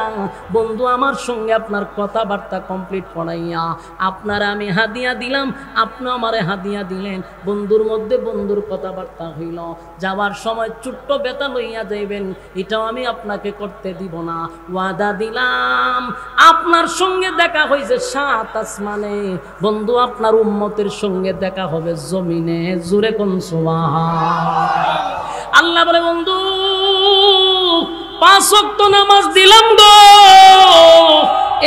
বন্ধু আমার সঙ্গে আপনার কথাবার্তা কমপ্লিট করাইয়া আপনারা আমি হাদিয়া দিলাম, আপনি আমারে হাদিয়া দিলেন, বন্ধুর মধ্যে বন্ধুর কথাবার্তা হইল, যাওয়ার সময় ছোট্ট ব্যথা লইয়া যাইবেন এটাও আমি আপনাকে করতে দিব না। ওয়াদা দিলাম আপনার সঙ্গে দেখা হয়েছে 7 আসমানে, বন্ধু আপনার উম্মতের সঙ্গে দেখা হবে জমিনে। জোরে কোন সুবহান। আল্লাহ বলে, বন্ধু 5 ওয়াক্ত নামাজ দিলাম গো,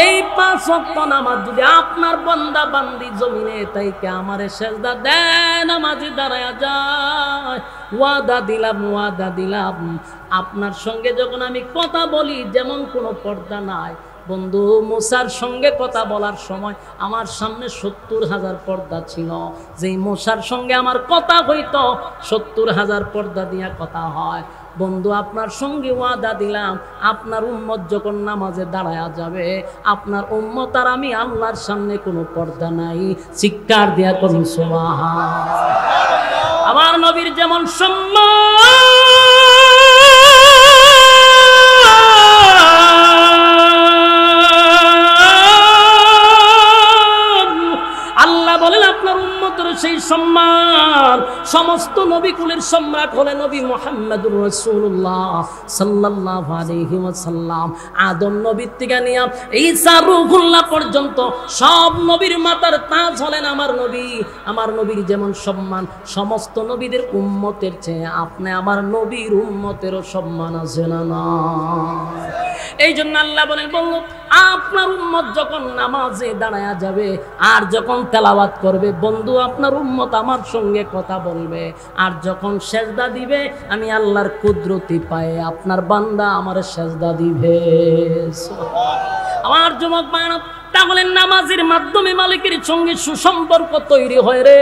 এই 5 ওয়াক্ত নামাজ যদি আপনার বান্দা বান্দি জমিনে তাইকে আমারে সেজদা দেয়, নামাজে দাঁড়ায়া যায়, ওয়াদা দিলাম আপনার সঙ্গে যখন আমি কথা বলি যেমন কোনো পর্দা নাই, বন্ধু মুসার সঙ্গে কথা বলার সময় আমার সামনে 70,000 পর্দা ছিল, যেই মুসার সঙ্গে আমার কথা হইতো 70,000 পর্দা দিয়া কথা হয়। বন্ধু আপনার সঙ্গে ওয়াদা দিলাম, আপনার উম্মত যখন নামাজে দাঁড়ায়া যাবে, আপনার উম্মত আর আমি আল্লাহর সামনে কোনো পর্দা নাই। চিৎকার দিয়া করুন সুবহানাল্লাহ। আমার নবীর যেমন সম্মান, আল্লাহ বলেন আপনার উম্মতের সেই সম্মান। সমস্ত নবী কুলের সম্রাট হলেন নবী মুহাম্মদুর রাসূলুল্লাহ সাল্লাল্লাহু আলাইহি ওয়াসাল্লাম। আদম নবীর থেকে নিয়ে ঈসা রূহুল্লাহ পর্যন্ত সব নবীর মাথার তাজ হলেন আমার নবী। আমার নবীর যেমন সম্মান সমস্ত নবীদের উম্মতের চেয়ে আপনি আমার নবীর উম্মতেরও সম্মান আছে না? এই জন্য আল্লাহ বলেন, বলল আপনার উম্মত যখন নামাজে দাঁড়ায়া যাবে আর যখন তেলাওয়াত করবে, বন্ধু আপনার উম্মত আমার সঙ্গে কথা বলবে, আর যখন সেজদা দিবে আমি আল্লাহর কুদরতি পায়ে আপনার বান্দা আমার সেজদা দিবে। আমার যুবক ভাইরা, তাহলে নামাজের মাধ্যমে মালিকের সঙ্গে সুসম্পর্ক তৈরি হয় রে।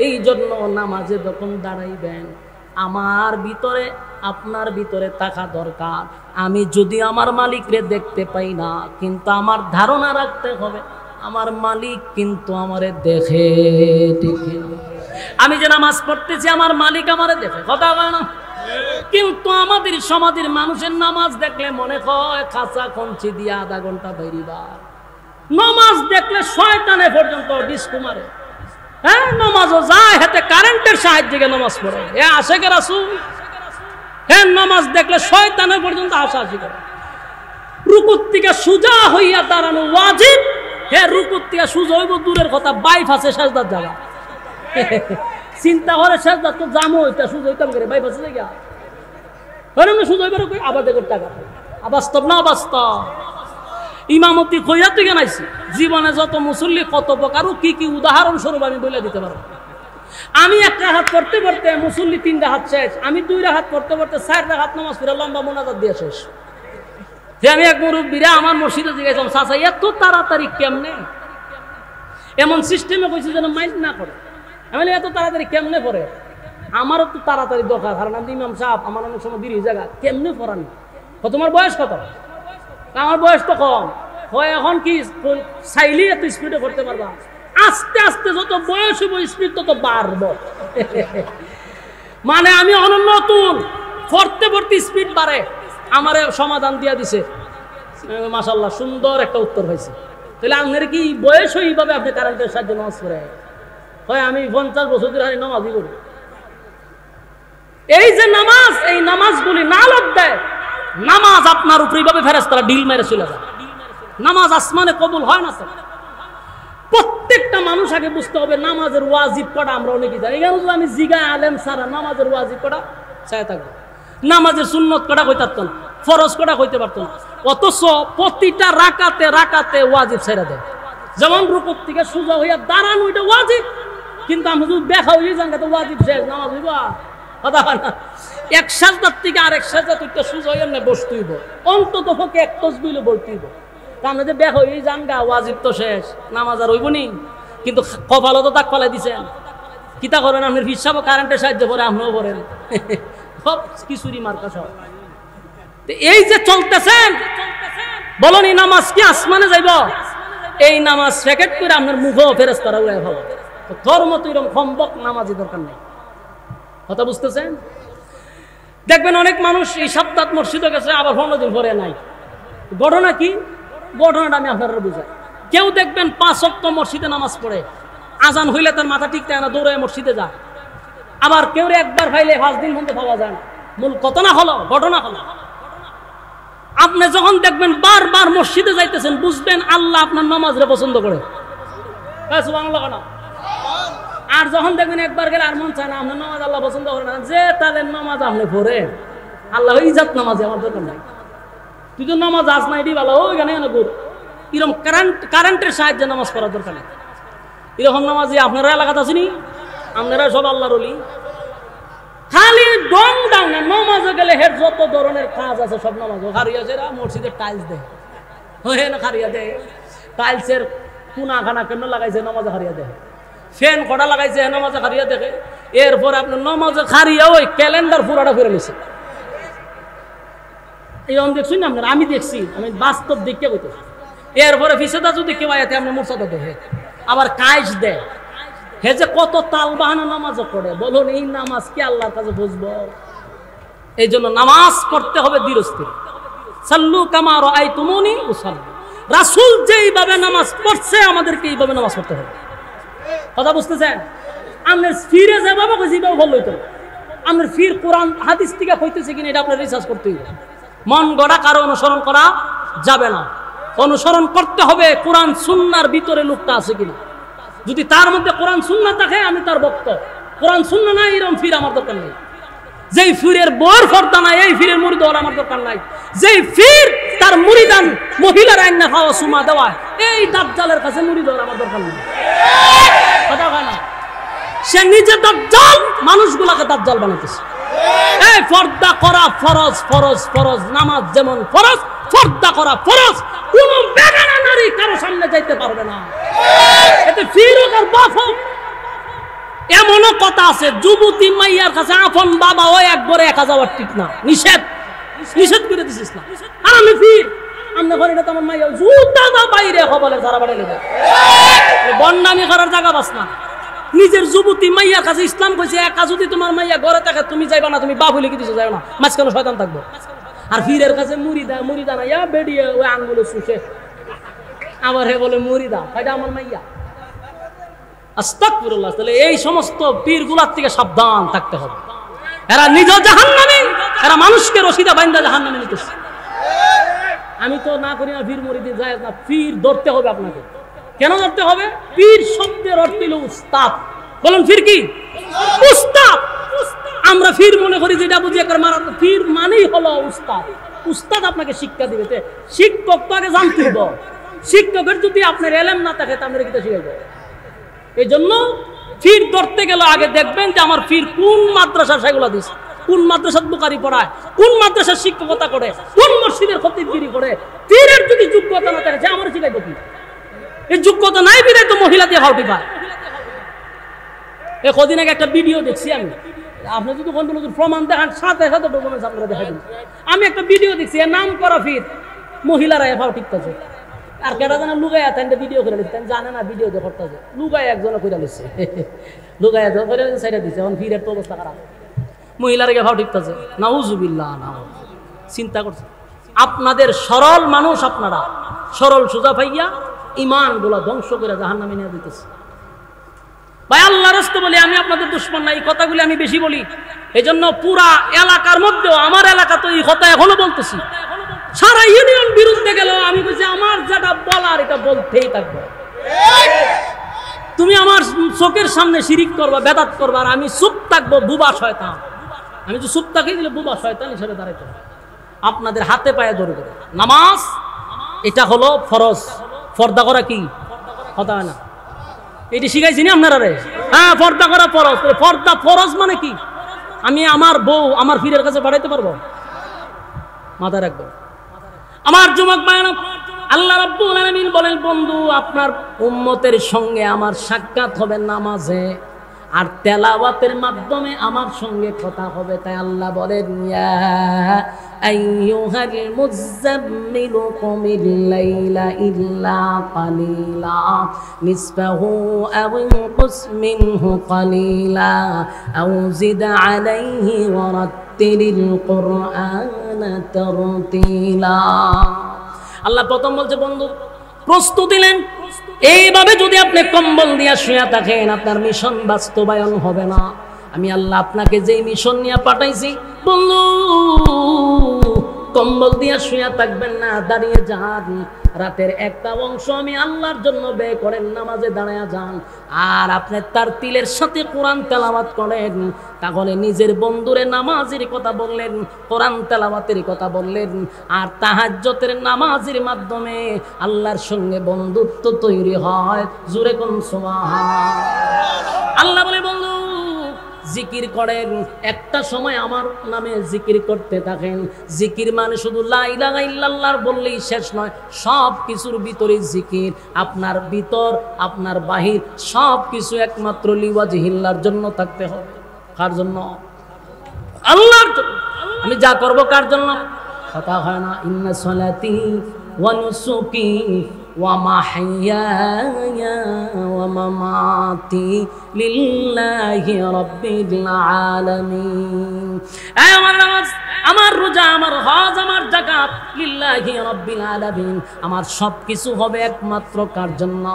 এই জন্য নামাজে যখন দাঁড়াইবেন আমার ভিতরে আপনার ভিতরে থাকা দরকার, আমি যদি আমার মালিকরে দেখতে পাই না, কিন্তু আমার ধারণা রাখতে হবে আমার মালিক কিন্তু আমারে দেখে। ঠিক আমি যে নামাজ পড়তেছি আমার মালিক আমারে দেখে, কথা বলে না? কিন্তু আমাদের সমাজের মানুষের নামাজ দেখলে মনে হয় খাঁচা কঞ্চি দিয়ে আধা ঘন্টা বেরিবার। নামাজ দেখলে শয়তানে পর্যন্ত ডিস্কো মারে। হ্যাঁ, নামাজও যায় হাতে কারেন্টের সাহায্যে নামাজ পড়ে। এ আশেকে রাসূল। হ্যাঁ, নামাজ দেখলে শয়তানে পর্যন্ত আশাআশি করে। রুকুর থেকে সুজা হইয়া দাঁড়ানো ওয়াজিব। হ্যাঁ, রুকুর থেকে সুজা হইব দূরের কথা, বাইপাসে সাজদার জায়গা। চিন্তা করে সাজদা তো জামো হইতা সুজা হইতাম করে বাইপাসে জায়গা। হরে না সুজা হইবার কই আবার দেখো টাকা। অবাস্তব না অবাস্তব? ইমামতি কইয়া তুই জানাইছি জীবনে যত মুসল্লি কত প্রকার কি কি উদাহরণ স্বরূপ আমি বলে দিতে পারবো। আমি একটা হাত পড়তে পড়তে মুসল্লি 3 রাকাত শেষ, আমি 2 রাকাত পড়তে পড়তে 4 রাকাত নামাজ পড়ে লম্বা মোনাজাত দিয়ে শেষ। আমি এক মুরব্বীরা আমার মসজিদে জিজ্ঞাসা, চাচা এত তাড়াতাড়ি কেমনে? এমন সিস্টেমে কইছে যেন মাইন্ড না করে। আমি এত তাড়াতাড়ি কেমনে পড়ে? আমারও তো তাড়াতাড়ি দরকার, কারণ আমি ইমাম সাহেব, আমার অনেক সময় দেরি জায়গা। কেমনে পড়ানি? তোমার বয়স কত? আমার বয়স তো কম হয়। এখন কি চাইলেই এত স্পিডে করতে পারবা? আস্তে আস্তে যত বয়স হইব স্পিড তত বাড়ব। মানে আমি অনন্য নতুন পড়তে পড়তে স্পিড বাড়ে। আমার সমাধান দিয়া দিছে, মাশাআল্লাহ সুন্দর একটা উত্তর হয়েছে। তাহলে আপনার কি বয়স এইভাবে আপনি কারেন্টের সাহায্যে নামাজ পড়ে? হয় আমি 50 বছর ধরে নামাজই করি। এই যে নামাজ, এই নামাজগুলি না লাভ দেয়। নামাজ আপনার উপর এইভাবে ফেরেশতারা ডিল মেরে চলে যায়। নামাজ আসমানে কবুল হয় না। প্রত্যেকটা মানুষ আগে বুঝতে হবে নামাজের ওয়াজিব পড়া আমরা অনেকেই জানি। এখানে আমি জিগা আলেম সারা নামাজের ওয়াজিব পড়া চাই থাকবো, নামাজের সুন্নত কটা কইতে পারতো না, ফরজ কটা কইতে পারতো না। অথচ প্রতিটা রাকাতে রাকাতে ওয়াজিব ছেড়ে দেয়। যেমন রুকুর থেকে সোজা হইয়া দাঁড়ানো এটা ওয়াজিব, কিন্তু আমি যদি দেখা হইয়া যান তো ওয়াজিব শেষ, নামাজ হইব কথা না। এক সাজদার থেকে আরেক সাজদা তুইটা সোজা হইয়া না বসতে হইব, অন্তত পক্ষে এক তসবিহ বলতে হইব। তার মধ্যে দেখা হইয়া যান গা ওয়াজিব তো শেষ, নামাজ আর হইব নি। কিন্তু কপালও তো তাক পালাই দিছেন। কিতা করেন আপনি? হিসাব কারেন্টের সাহায্য করে আপনিও করেন, সব কিছুরই মার্কা সব। এই যে চলতেছেন বলেন এই নামাজ কি আসমানে যাইব? এই নামাজ প্যাকেট করে আপনার মুখও ফেরেশতারা উড়াই ভালো। তোর মতো এরকম সম্ভব নামাজই দরকার নেই। কথা বুঝতেছেন? দেখবেন অনেক মানুষ এই সপ্তাহ মসজিদে গেছে, আবার 15 দিন পরে নাই। ঘটনা কি? ঘটনাটা আমি আপনারা বুঝাই। কেউ দেখবেন 5 ওয়াক্ত মসজিদে নামাজ পড়ে, আজান হইলে তার মাথা ঠিক থাকে না, দৌড়ে মসজিদে যায়। আবার কেউ একবার ভাইলে 5 দিন পর্যন্ত পাওয়া যায় না। মূল ঘটনা হলো আপনি যখন দেখবেন বারবার মসজিদে যাইতেছেন, বুঝবেন আল্লাহ আপনার নামাজরে পছন্দ করে। আর যখন দেখবেন একবার গেলে আর মন চায় না, আপনার নামাজ আল্লাহ পছন্দ করে না, যে তাদের নামাজ আপনি পড়ে আল্লাহ ইজাত নামাজে আমার দরকার নাই। তুই তো নামাজ আস না, এটি ভালো ওইখানে গুড় এরকম কারেন্টের সাহায্যে নামাজ পড়ার দরকার নেই। এরকম নামাজি আপনারা এলাকাতে আসেনি? আপনারা সব আল্লাহর ওলি। খালি ডং ডাং না, নামাজে গেলে হের যত ধরনের কাজ আছে সব নামাজ হারিয়ে আছে। মসজিদের টাইলস দেয়, হয়ে না হারিয়ে দেয়। টাইলসের কোনা খানা কেন লাগাইছে নামাজে হারিয়ে দেয়। ফ্যান কটা লাগাইছে নামাজে হারিয়ে দেখে। এরপরে আপনার নামাজে হারিয়ে ওই ক্যালেন্ডার পুরাটা ফিরে নিছে। এরকম দেখছি না আপনার? আমি দেখছি, আমি বাস্তব দেখে বলতেছি। এরপরে ফিসেদা যদি কেউ আয়াতে আপনি মুরসাদা দেখে আবার কাজ দেয়। হে যে কত তাল বাহানা নামাজও পড়ে, বলুন এই নামাজ কি আল্লাহর কাছে বুঝবো? এই জন্য নামাজ পড়তে হবে ধীরস্থির। সাল্লু কামা রাআইতুমুনি উসাল্লি। রাসূল যেইভাবে নামাজ পড়ছে আমাদেরকে এইভাবে নামাজ পড়তে হবে। কথা বুঝতেছেন? আপনার ফিরে যেভাবে কইছি এইভাবে বলল হইতো। আপনার ফির কোরআন হাদিস থেকে কইতেছে কিনা এটা আপনার রিসার্চ করতে হবে। মন গড়া কারো অনুসরণ করা যাবে না। অনুসরণ করতে হবে কোরআন সুন্নাহর ভিতরে লোকটা আছে কিনা। যদি তার মধ্যে কোরআন সুন্নাহ থাকে আমি তার ভক্ত। কোরআন সুন্নাহ নাই এরকম ফির আমার দরকার নেই। যেই ফিরের বর ফর্দা নাই এই ফিরের মুরিদ হওয়ার আমার দরকার নাই। যেই ফির তার মুরিদান মহিলার আইনা খাওয়া সুমা দেওয়া এই দাজ্জালের কাছে মুরিদ হওয়ার আমার দরকার নেই। কথা হয় না? সে নিজে দাজ্জাল, মানুষগুলাকে দাজ্জাল বানাইতেছে। এই পর্দা করা ফরজ, ফরজ, ফরজ। নামাজ যেমন ফরজ, পর্দা করা ফরজ। কোন বেগানা নারী কারো সামনে যাইতে পারবে না। এতে ফির হোক আর বাপ হোক। এমনও কথা আছে যুবতী মাইয়ার কাছে আপন বাবা ও একবারে একা যাওয়ার ঠিক না, নিষেধ। নিষেধ করে দিছিস না। আর আমি ফির আমরা ঘরে এটা তোমার মাইয়া জুতা দা বাইরে হবলে যারা বাড়াইলে যায় বন্ডামি করার জায়গা বাস না। নিজের যুবতী মাইয়ার কাছে ইসলাম কইছে একা যদি তোমার মাইয়া ঘরে থাকে তুমি যাইবা না, তুমি বাপ হইলে কি দিছো যাইবা না, মাঝখানে শয়তান থাকবো। আর ফিরের কাছে মুরিদা না, ইয়া বেডিয়ে ওই আঙ্গুলে শুষে আবার হে বলে মুরিদা, এটা আমার মাইয়া। আস্তাগফিরুল্লাহ। তাহলে এই সমস্ত পীরগুলার থেকে সাবধান থাকতে হবে। এরা নিজে জাহান্নামী, এরা মানুষকে রশিদা বাইন্দা জাহান্নামে নিতেছে। আমি তো না করি না পীর মুরিদি যায় না। পীর ধরতে হবে আপনাকে। কেন ধরতে হবে? পীর শব্দের অর্থ হলো উস্তাদ। বলুন পীর কি? উস্তাদ। আমরা পীর মনে করি যেটা বুঝি একবার মারা। পীর মানেই হলো উস্তাদ। উস্তাদ আপনাকে শিক্ষা দিবে। শিক্ষক তো আগে জানতে হবে। শিক্ষকের যদি আপনার এলেম না থাকে তা আমরা কি শিখাইব? এই জন্য ফির ধরতে গেলে আগে দেখবেন যে আমার ফির কোন মাদ্রাসা সেগুলো দিচ্ছে, কোন মাদ্রাসার বুখারী পড়ায়, কোন মাদ্রাসার শিক্ষকতা করে, কোন মসজিদের খতিবগিরি করে। ফিরের যদি যোগ্যতা না থাকে সে আমার শিখাইব কি? এই যোগ্যতা নাই বিধায় তো মহিলা দিয়ে হাউটি পায়। এই কদিন আগে একটা ভিডিও দেখছি আমি। আপনি যদি কোন প্রমাণ দেখান সাথে সাথে ডকুমেন্টস আপনারা দেখা দিন। আমি একটা ভিডিও দেখছি, এর নাম করা ফির, মহিলারা এভাবে টিকতেছে। আর কেটা জানা লুগাই তাই ভিডিও করে দিচ্ছে, জানে না ভিডিও করতেছে। লুগাই একজনে করে দিচ্ছে, লুগাই করে সাইডে দিচ্ছে। এখন ফিরের তো অবস্থা খারাপ, মহিলারা এভাবে টিকতেছে। নাউজুবিল্লাহ। না চিন্তা করছে আপনাদের সরল মানুষ, আপনারা সরল সোজা ভাইয়া ইমান গুলা ধ্বংস করে জাহান্নামে নিয়ে দিতেছে। ভাই আল্লাহর রাস্তে বলি, আমি আপনাদের দুশমন না। এই কথাগুলি আমি বেশি বলি। এই জন্য পুরা এলাকার মধ্যেও, আমার এলাকা তো এই কথা এখনো বলতেছি। সারা ইউনিয়ন বিরুদ্ধে গেল আমি বলছি আমার যেটা বলার এটা বলতেই থাকবো। তুমি আমার চোখের সামনে শিরিক করবা, বেদাত করবা, আর আমি চুপ থাকবো, বুবা শয়তান। আমি তো চুপ থাকি দিলে বুবা শয়তান হিসেবে দাঁড়াইতে হবে। আপনাদের হাতে পায়ে ধরবে নামাজ, এটা হলো ফরজ। পর্দা করা কি কথা হয় না? এটি শিখাইছি না আপনারা? হ্যাঁ, পর্দা করা ফরজ। পর্দা ফরজ মানে কি? আমি আমার বউ আমার ফিরের কাছে পাঠাইতে পারবো? মাথায় রাখবো। আমার যুবক ভাইরা, আল্লাহ রাব্বুল আলামিন বলেন, বন্ধু আপনার উম্মতের সঙ্গে আমার সাক্ষাৎ হবে নামাজে, আর তেলাওয়াতের মাধ্যমে আমার সঙ্গে কথা হবে। তাই আল্লাহ বলেন, ইয়া আইয়ুহাল মুযাম্মিলু কুমিল লাইলা ইল্লা কালিলা নিসফাহু আও ইনকুস মিনহু কালিলা আও জিদ আলাইহি ওয়া রাত্তিলিল কুরআনা তারতিলা। আল্লাহ প্রথম বলছে, বন্ধু প্রস্তুতি নেন। এইভাবে যদি আপনি কম্বল দিয়া শুয়ে থাকেন আপনার মিশন বাস্তবায়ন হবে না। আমি আল্লাহ আপনাকে যেই মিশন নিয়ে পাঠাইছি, বন্ধু কম্বল দিয়া শুয়া থাকবেন না, দাঁড়িয়ে যান। রাতের একটা অংশ আমি আল্লাহর জন্য ব্যয় করেন, নামাজে দাঁড়ায়া যান। আর আপনি তার তিলের সাথে কোরআন তেলাওয়াত করেন। তাহলে নিজের বন্ধুরে নামাজের কথা বললেন, কোরআন তেলাওয়াতের কথা বললেন, আর তাহাজ্জুদের নামাজের মাধ্যমে আল্লাহর সঙ্গে বন্ধুত্ব তৈরি হয়। জোরে কোন সুবহানাল্লাহ। আল্লাহ বলে, বন্ধু জিকির করেন, একটা সময় আমার নামে জিকির করতে থাকেন। জিকির মানে শুধু লা ইলাহা ইল্লাল্লাহ বললেই শেষ নয়, সব কিছুর ভিতরে জিকির। আপনার ভিতর, আপনার বাহির সব কিছু একমাত্র লিওয়াজহিল্লাহর জন্য থাকতে হবে। কার জন্য? আল্লাহর জন্য। আমি যা করব কার জন্য? কথা হয় না, ইন্না সলাতি ওয়া নুসুকি ওয়া মাহইয়ায়া ওয়া মামাতি লিল্লাহি রাব্বিল আলামিন। এই আমার নামাজ, আমার রোজা, আমার হজ, আমার যাকাত লিল্লাহি রাব্বিল আলামিন। আমার সবকিছু হবে একমাত্র কার জন্য?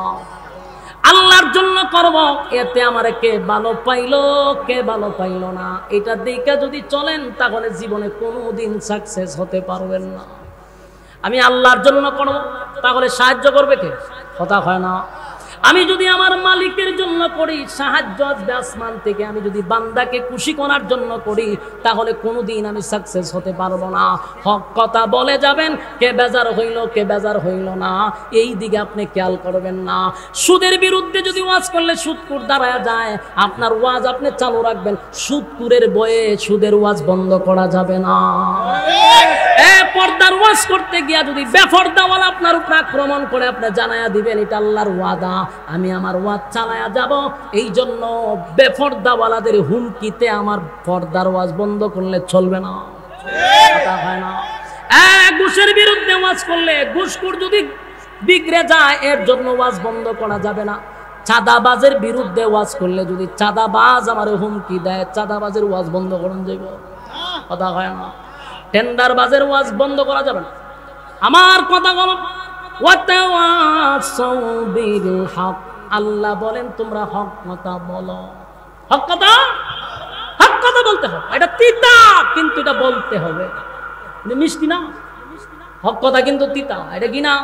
আল্লাহর জন্য করব। এতে আমার কে ভালো পাইলো, কে ভালো পাইলো না, এটা দেখে যদি চলেন তাহলে জীবনে কোনোদিন সাকসেস হতে পারবেন না। আমি আল্লাহর জন্য করব, তাহলে সাহায্য করবে কে? কথা হয় না। আমি যদি আমার মালিকের জন্য করি, সাহায্য আসবে আসমান থেকে। আমি যদি বান্দাকে খুশি করার জন্য করি, তাহলে কোনোদিন আমি সাকসেস হতে পারবো না। হক কথা বলে যাবেন, কে বেজার হইল, কে বেজার হইল না, এই দিকে আপনি খেয়াল করবেন না। সুদের বিরুদ্ধে যদি ওয়াজ করলে সুদকুর দাঁড়ায় যায়, আপনার ওয়াজ আপনি চালু রাখবেন। সুদকুরের বয়ে সুদের ওয়াজ বন্ধ করা যাবে না। পর্দার ওয়াজ করতে গিয়া যদি বেপরদাওয়ালা আপনার উপর আক্রমণ করে, আপনি জানায়া দিবেন এটা আল্লাহর ওয়াদা, আমি আমার ওয়াজ চালায়া যাব। এই জন্য বেপরদাওয়ালাদের হুমকিতে আমার পর্দার ওয়াজ বন্ধ করলে চলবে না। কথা হয় না। ঘুষের বিরুদ্ধে ওয়াজ করলে, ঘুষখোর যদি বিগড়ে যায়, এর জন্য ওয়াজ বন্ধ করা যাবে না। চাঁদাবাজের বিরুদ্ধে ওয়াজ করলে, যদি চাঁদাবাজ আমার হুমকি দেয়, চাঁদাবাজের ওয়াজ বন্ধ করুন যাইব। কথা হয় না। টেন্ডার বাজের ওয়াজ বন্ধ করা যাবে না। আমার কথা বলো, ওয়াতাওয়াসাউ বিল হক। আল্লাহ বলেন তোমরা হক কথা বলো। হক কথা, হক কথা বলতে হবে। এটা তিতা, কিন্তু এটা বলতে হবে। মিষ্টি না, হক কথা কিন্তু তিতা। এটা কি না?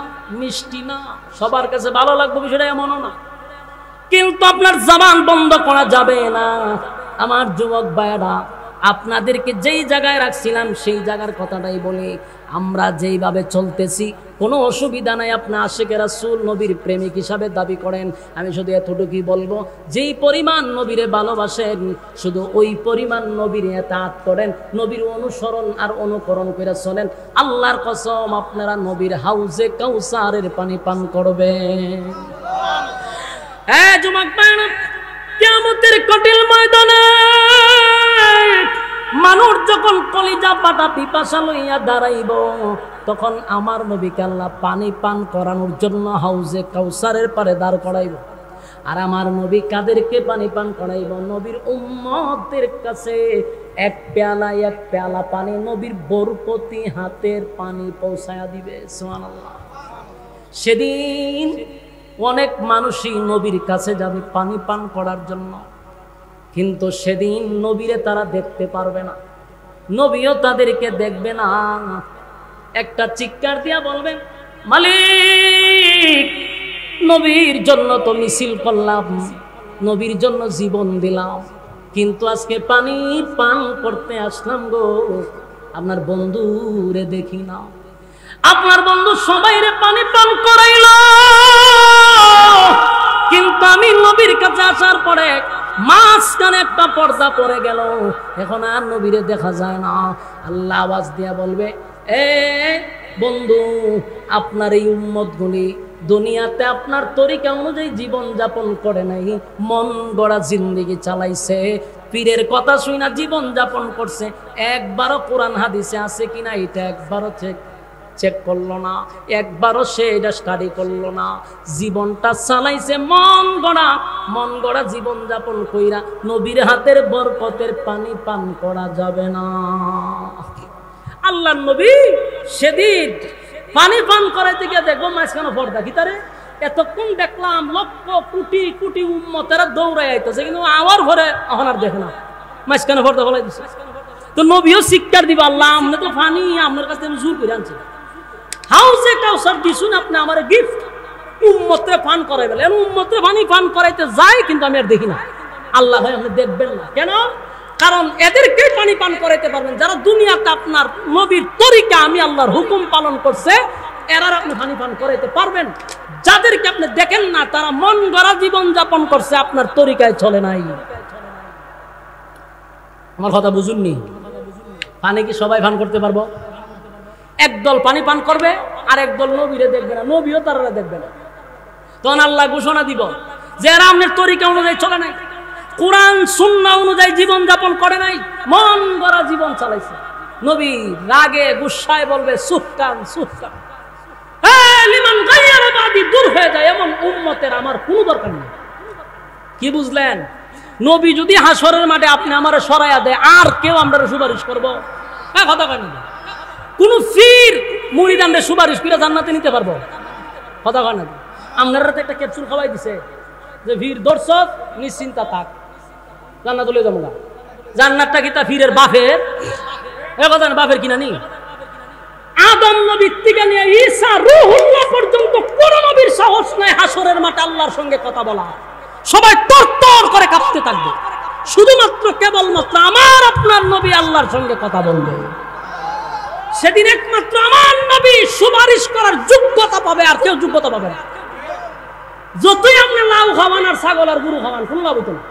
মিষ্টি না। সবার কাছে ভালো লাগবে বিষয়টা এমনও না, কিন্তু আপনার জবান বন্ধ করা যাবে না। আমার যুবক ভাইরা, আপনাদেরকে যেই জায়গায় রাখছিলাম সেই জায়গার কথাটাই বলি। আমরা যেইভাবে চলতেছি কোনো অসুবিধা নাই। আপনি আশিকে রাসূল, নবীর প্রেমিক হিসাবে দাবি করেন। আমি শুধু এতটুকুই বলবো, যেই পরিমাণ নবীরে ভালোবাসেন, শুধু ওই পরিমাণ নবীর ইতাআত করেন, নবীর অনুসরণ আর অনুকরণ করে চলেন। আল্লাহর কসম, আপনারা নবীর হাউজে কাউসারের পানি পান করবেন। যুবক ভাইরা, কিয়ামতের কঠিন ময়দানে মানুষ যখন কলিজা পাটা পিপাসা লইয়া দাঁড়াইব, তখন আমার নবীকে আল্লাহ পানি পান করানোর জন্য হাউজে কাউসারের পারে দাঁড় করাইব। আর আমার নবী কাদেরকে পানি পান করাইব? নবীর উম্মতের কাছে এক পেয়ালা পানি নবীর বরকতি হাতের পানি পৌঁছায়া দিবে। সুবহানাল্লাহ। সেদিন অনেক মানুষই নবীর কাছে যাবে পানি পান করার জন্য, কিন্তু সেদিন নবীরে তারা দেখতে পারবে না, নবীও তাদেরকে দেখবে না। একটা চিৎকার দিয়া বলবেন, মালিক, নবীর জন্য তো মিছিল করলাম, নবীর জন্য জীবন দিলাম, কিন্তু আজকে পানি পান করতে আসলাম গো, আপনার বন্ধুরে দেখি না। আপনার বন্ধু সবাইরে পানি পান করাইল, কিন্তু আমি নবীর কাছে আসার পরে মাঝখানে একটা পর্দা পড়ে গেল, এখন আর নবীরে দেখা যায় না। আল্লাহ আওয়াজ দিয়া বলবে, এ বন্ধু, আপনার এই উম্মতগুলি দুনিয়াতে আপনার তরিকা অনুযায়ী জীবন যাপন করে নাই, মন গড়া জিন্দেগি চালাইছে, পীরের কথা শুনা জীবন যাপন করছে, একবারও কোরআন হাদিসে আছে কিনা এটা একবারও চেক করলো না, একবারও সে এটা স্টাডি করলো না। জীবনটা চালাইছে মন গড়া জীবন যাপন কইরা, নবীর হাতের বরকতের পানি পান করা যাবে না। আল্লাহর নবী সেদিন পানি পান করাইতে গিয়ে দেখবো মাঝখানে পর্দা কি তারে, এতক্ষণ দেখলাম লক্ষ কোটি কোটি উম্মতেরা দৌড়াই আইতেছে, কিন্তু আমার ঘরে এখন আর দেখে না, মাঝখানে পর্দা ফলাই দিচ্ছে। তো নবীও শিক্ষার দিব আল্লাহ আপনি তো পানি আপনার কাছে আমি জোর করে আনছি হাউসে কাউসার দিছুন আপনি আমার গিফট উম্মতে পান করাইবেন এর উম্মতে পানি পান করাইতে যায় কিন্তু আমি আর দেখি না আল্লাহ ভাই আপনি দেখবেন না কেন কারণ এদেরকে পানি পান করাইতে পারবেন যারা দুনিয়াতে আপনার নবীর তরিকা আমি আল্লাহর হুকুম পালন করছে এরা আপনি পানি পান করাইতে পারবেন যাদেরকে আপনি দেখেন না তারা মন গড়া জীবন যাপন করছে আপনার তরিকায় চলে নাই আমার কথা বুঝুননি পানি কি সবাই পান করতে পারবো একদল পানি পান করবে আর একদল নবীরে দেখবে না নবীও তারা দেখবে না তখন আল্লাহ ঘোষণা দিব যে এরা আপনার তরিকা অনুযায়ী চলে নাই কোরআন সুন্নাহ অনুযায়ী জীবন যাপন করে নাই মন গড়া জীবন চালাইছে নবী রাগে গুসায় বলবে সুফকান সুফকান লিমান গায়্যারা বাদি দূর হয়ে যায় এমন উম্মতের আমার কোনো দরকার নেই কি বুঝলেন নবী যদি হাসরের মাঠে আপনি আমারে সরাইয়া দেয় আর কেউ আমরা সুপারিশ করব কথা কয় না কোন ফির মুরিদানরে সুপারিশ করে জান্নাতে নিতে পারবো কথা কয় না আপনারা তো একটা ক্যাপসুল খাওয়াই দিছে যে ফির দর্শক নিশ্চিন্তা থাক জান্নাত লয়ে যাবো না জান্নাতটা কি তা ফিরের বাপের এ কথা না বাপের কিনা নি আদম নবীর থেকে নিয়ে ঈসা রূহুল্লাহ পর্যন্ত কোন নবীর সাহস নাই হাসরের মাঠে আল্লাহর সঙ্গে কথা বলা সবাই তরতর করে কাঁপতে থাকবে শুধুমাত্র কেবলমাত্র আমার আপনার নবী আল্লাহর সঙ্গে কথা বলবে সেদিন একমাত্র আমার নবী সুপারিশ করার যোগ্যতা পাবে আর কেউ যোগ্যতা পাবে না যতই আপনি লাউ খাওয়ান আর ছাগল আর গরু খাওয়ান কোন লাভ হতো না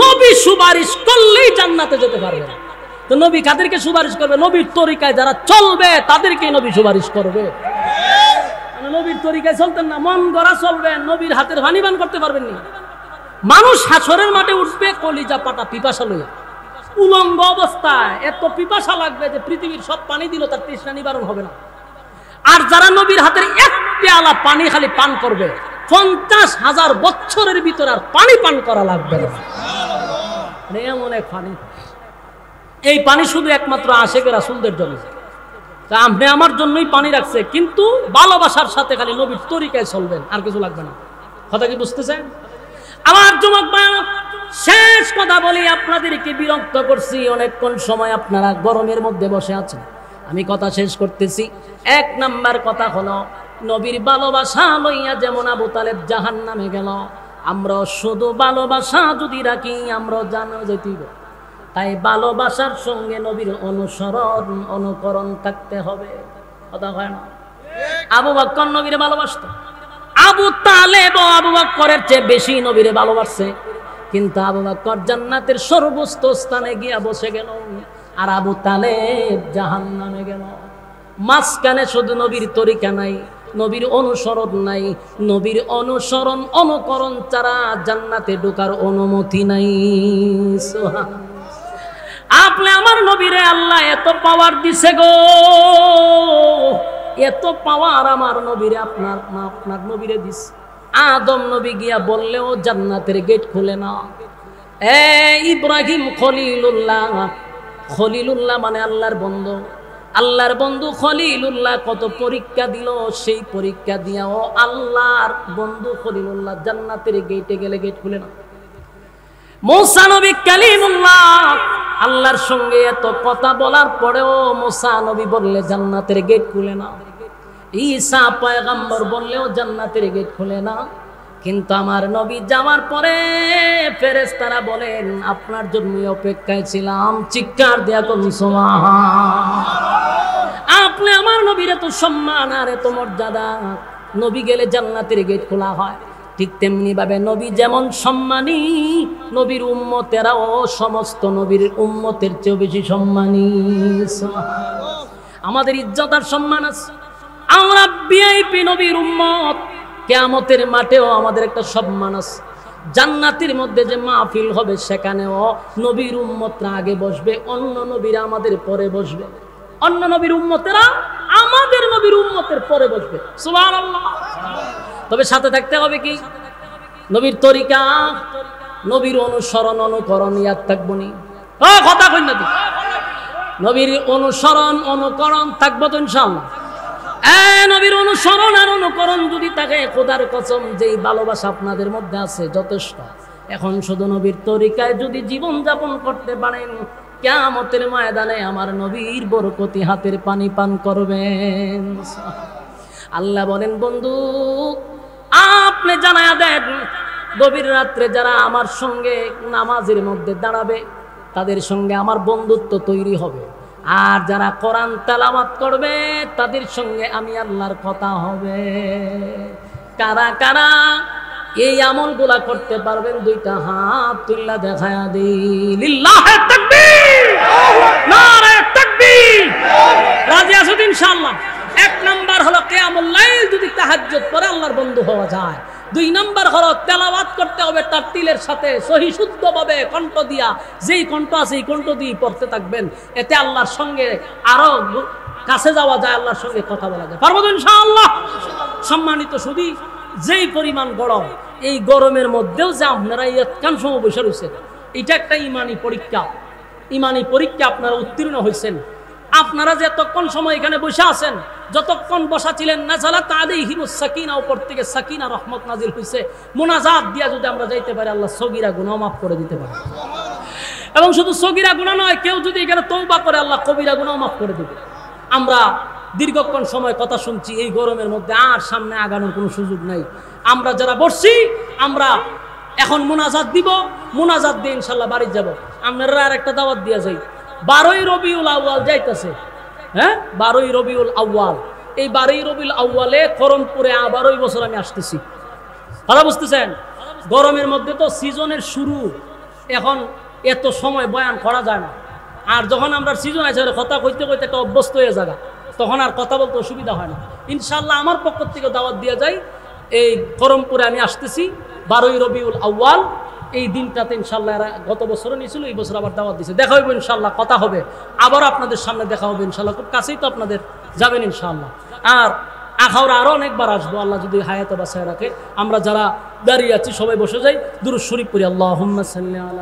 নবী সুপারিশ করলেই জান্নাতে যেতে পারবে তো নবী কাদেরকে সুপারিশ করবে নবীর তরিকায় যারা চলবে তাদেরকে নবী সুপারিশ করবে নবীর তরিকায় চলতেন না মন গড়া চলবেন নবীর হাতের পানি পান করতে পারবেন না মানুষ হাসরের মাঠে উঠবে কলিজা পাটা পিপাসা লইয়া উলঙ্গ অবস্থায় এত পিপাসা লাগবে যে পৃথিবীর সব পানি দিল তার তৃষ্ণা নিবারণ হবে না আর যারা নবীর হাতের এক পেয়ালা পানি খালি পান করবে 50,000 বছরের ভিতরে আর পানি পান করা লাগবে না এমন এক পানি এই পানি শুধু একমাত্র আশেকে রাসূলদের জন্য তা আপনি আমার জন্যই পানি রাখছে কিন্তু ভালোবাসার সাথে খালি নবীর তরিকায় চলবেন আর কিছু লাগবে না কথা কি বুঝতেছেন আমার যুবক ভাইরা শেষ কথা বলি আপনাদেরকে বিরক্ত করছি অনেকক্ষণ সময় আপনারা গরমের মধ্যে বসে আছেন আমি কথা শেষ করতেছি এক নাম্বার কথা হলো নবীর ভালোবাসা লইয়া যেমন আবু তালেব জাহান্নামে গেল আমরা শুধু ভালোবাসা যদি রাখি আমরা জানা যেতেই তাই ভালোবাসার সঙ্গে নবীর অনুসরণ অনুকরণ থাকতে হবে কথা হয় না আবু বকর নবীরে ভালোবাসতো আবু তালেব আবু বকরের চেয়ে বেশি নবীরে ভালোবাসে কিন্তু আবু বকর জান্নাতের সর্বোচ্চ স্থানে গিয়া বসে গেল আর আবু তালেব জাহান্নামে গেল মাঝখানে শুধু নবীর তরিকা নাই নবীর অনুসরণ নাই নবীর অনুসরণ অনুকরণ ছাড়া জান্নাতে ঢোকার অনুমতি নাই আপনি আমার নবীরে আল্লাহ এত পাওয়ার দিছে গো এত পাওয়ার আমার নবীরে আপনার নবীরে দিছে আদম নবী গিয়া বললেও জান্নাতের গেট খুলে না ইব্রাহিম খলিলুল্লাহ মানে আল্লাহর বন্ধু খলিলুল্লাহ কত পরীক্ষা দিল সেই পরীক্ষা দিয়াও আল্লাহর বন্ধু খলিলুল্লাহ জান্নাতের গেটে গেলে গেট খুলে না মুসা নবী কালিমুল্লাহ আল্লাহর সঙ্গে এত কথা বলার পরেও মুসা নবী বললে জান্নাতের গেট খুলে না ঈসা পয়গম্বর বললেও জান্নাতের গেট খুলে না কিন্তু আমার নবী যাওয়ার পরে ফেরেশতারা বলেন আপনার জন্য অপেক্ষায় ছিলাম চিৎকার দেয়া কোন সুবহান আপনি আমার নবীর এত সম্মান আর এত মর্যাদা নবী গেলে জান্নাতের গেট খোলা হয় ঠিক তেমনি ভাবে নবী যেমন সম্মানী নবীর উম্মতেরাও সমস্ত নবীর উম্মতের চেয়ে বেশি সম্মানী আমাদের ইজ্জত আর সম্মান আছে আমরা ভিআইপি নবীর উম্মত কিয়ামতের মাঠেও আমাদের একটা সম্মান আছে জান্নাতের মধ্যে যে মাহফিল হবে সেখানেও নবীর উম্মতরা আগে বসবে অন্য নবীরা আমাদের পরে বসবে অন্য নবীর উম্মতেরা আমাদের নবীর উম্মতের পরে বসবে সুবহানাল্লাহ তবে সাথে থাকতে হবে কি নবীর তরিকা নবীর অনুসরণ অনুকরণ ইয়াদ থাকবো নি কথা কই না নবীর অনুসরণ অনুকরণ থাকবো তো ইনশাআল্লাহ নবীর অনুসরণ আর অনুকরণ যদি থাকে খোদার কসম যেই ভালোবাসা আপনাদের মধ্যে আছে যথেষ্ট এখন শুধু নবীর তরিকায় যদি জীবন যাপন করতে পারেন কিয়ামতের ময়দানে আমার নবীর বরকতি হাতের পানি পান করবেন। আল্লাহ বলেন, বন্ধু আপনি জানায়া দেন, গভীর রাত্রে যারা আমার সঙ্গে নামাজের মধ্যে দাঁড়াবে তাদের সঙ্গে আমার বন্ধুত্ব তৈরি হবে, আর যারা কোরআন তেলাওয়াত করবে তাদের সঙ্গে আমি আল্লাহর কথা হবে। কারা কারা এই আমলগুলা করতে পারবেন? দুইটা হাত তুল্লা দেখায়া দিই। লিল্লাহে তাকবীর, নারে তাকবীর। রাজি আছো ইনশাআল্লাহ? এক নাম্বার হলো কিয়ামুল লাইল যদি তাহাজ্জুদ পড়ে আল্লাহর বন্ধু হওয়া যায়। দুই নাম্বার হলো তেলাওয়াত করতে হবে তার তিলের সাথে সহি শুদ্ধভাবে কণ্ঠ দিয়া, যেই কণ্ঠ আছে এই কণ্ঠ দিয়ে পড়তে থাকবেন, এতে আল্লাহর সঙ্গে আরো কাছে যাওয়া যায়, আল্লাহর সঙ্গে কথা বলা যায়। পারবো তো ইনশাআল্লাহ? সম্মানিত শুধু যেই পরিমাণ গরম, এই গরমের মধ্যেও যে আপনারা এতক্ষণ সময় বসে রয়েছেন, এটা একটা ইমানি পরীক্ষা। ইমানি পরীক্ষা আপনারা উত্তীর্ণ হয়েছেন। আপনারা যে এতক্ষণ সময় এখানে বসে আছেন, যতক্ষণ বসা ছিলেন, নাযালাত আলাইহিমুস সাকিনা, উপর থেকে সাকিনা রহমত নাজিল হয়েছে। মুনাজাত দিয়া যদি আমরা যাইতে পারি, আল্লাহ সগীরা গুনাহ মাফ করে দিতে পারে। এবং শুধু সগীরা গুনাহ নয়, কেউ যদি এখানে তওবা করে আল্লাহ কবিরা গুনাহ মাফ করে দিবে। আমরা দীর্ঘক্ষণ সময় কথা শুনছি, এই গরমের মধ্যে আর সামনে আগানোর কোনো সুযোগ নাই। আমরা যারা বসছি, আমরা এখন মুনাজাত দিব, মুনাজাত দিয়ে ইনশাল্লাহ বাড়ি যাব। আপনারা আর একটা দাওয়াত দিয়া যাই, 12ই রবিউল আউয়াল যাইতেছে। হ্যাঁ, 12ই রবিউল আউয়াল। এই 12ই রবিউল আউয়ালে করমপুরে আবার ওই বছর আমি আসতেছি। কথা বুঝতেছেন? গরমের মধ্যে তো সিজনের শুরু, এখন এত সময় বয়ান করা যায় না। আর যখন আমরা সিজন আছে কথা কইতে কইতে একটা অভ্যস্ত হয়ে যাগা, তখন আর কথা বলতে অসুবিধা হয় না। ইনশাল্লাহ আমার পক্ষ থেকে দাওয়াত দিয়ে যাই, এই করমপুরে আমি আসতেছি 12ই রবিউল আউয়াল। এই দিনটাতে ইনশাল্লাহ এরা গত বছরও নিয়েছিল, এই বছর আবার দাওয়াত দিয়েছে। দেখা হইব ইনশাল্লাহ, কথা হবে, আবার আপনাদের সামনে দেখা হবে ইনশাল্লাহ। খুব কাছেই তো আপনাদের, যাবেন ইনশাল্লাহ। আর আখাউড়া আরো অনেকবার আসবো, আল্লাহ যদি হায়াতে বাঁচায় রাখে। আমরা যারা দাঁড়িয়ে আছি সবাই বসে যাই, দুরূদ শরীফ পড়ি। আল্লাহুম্মা সাল্লি আলা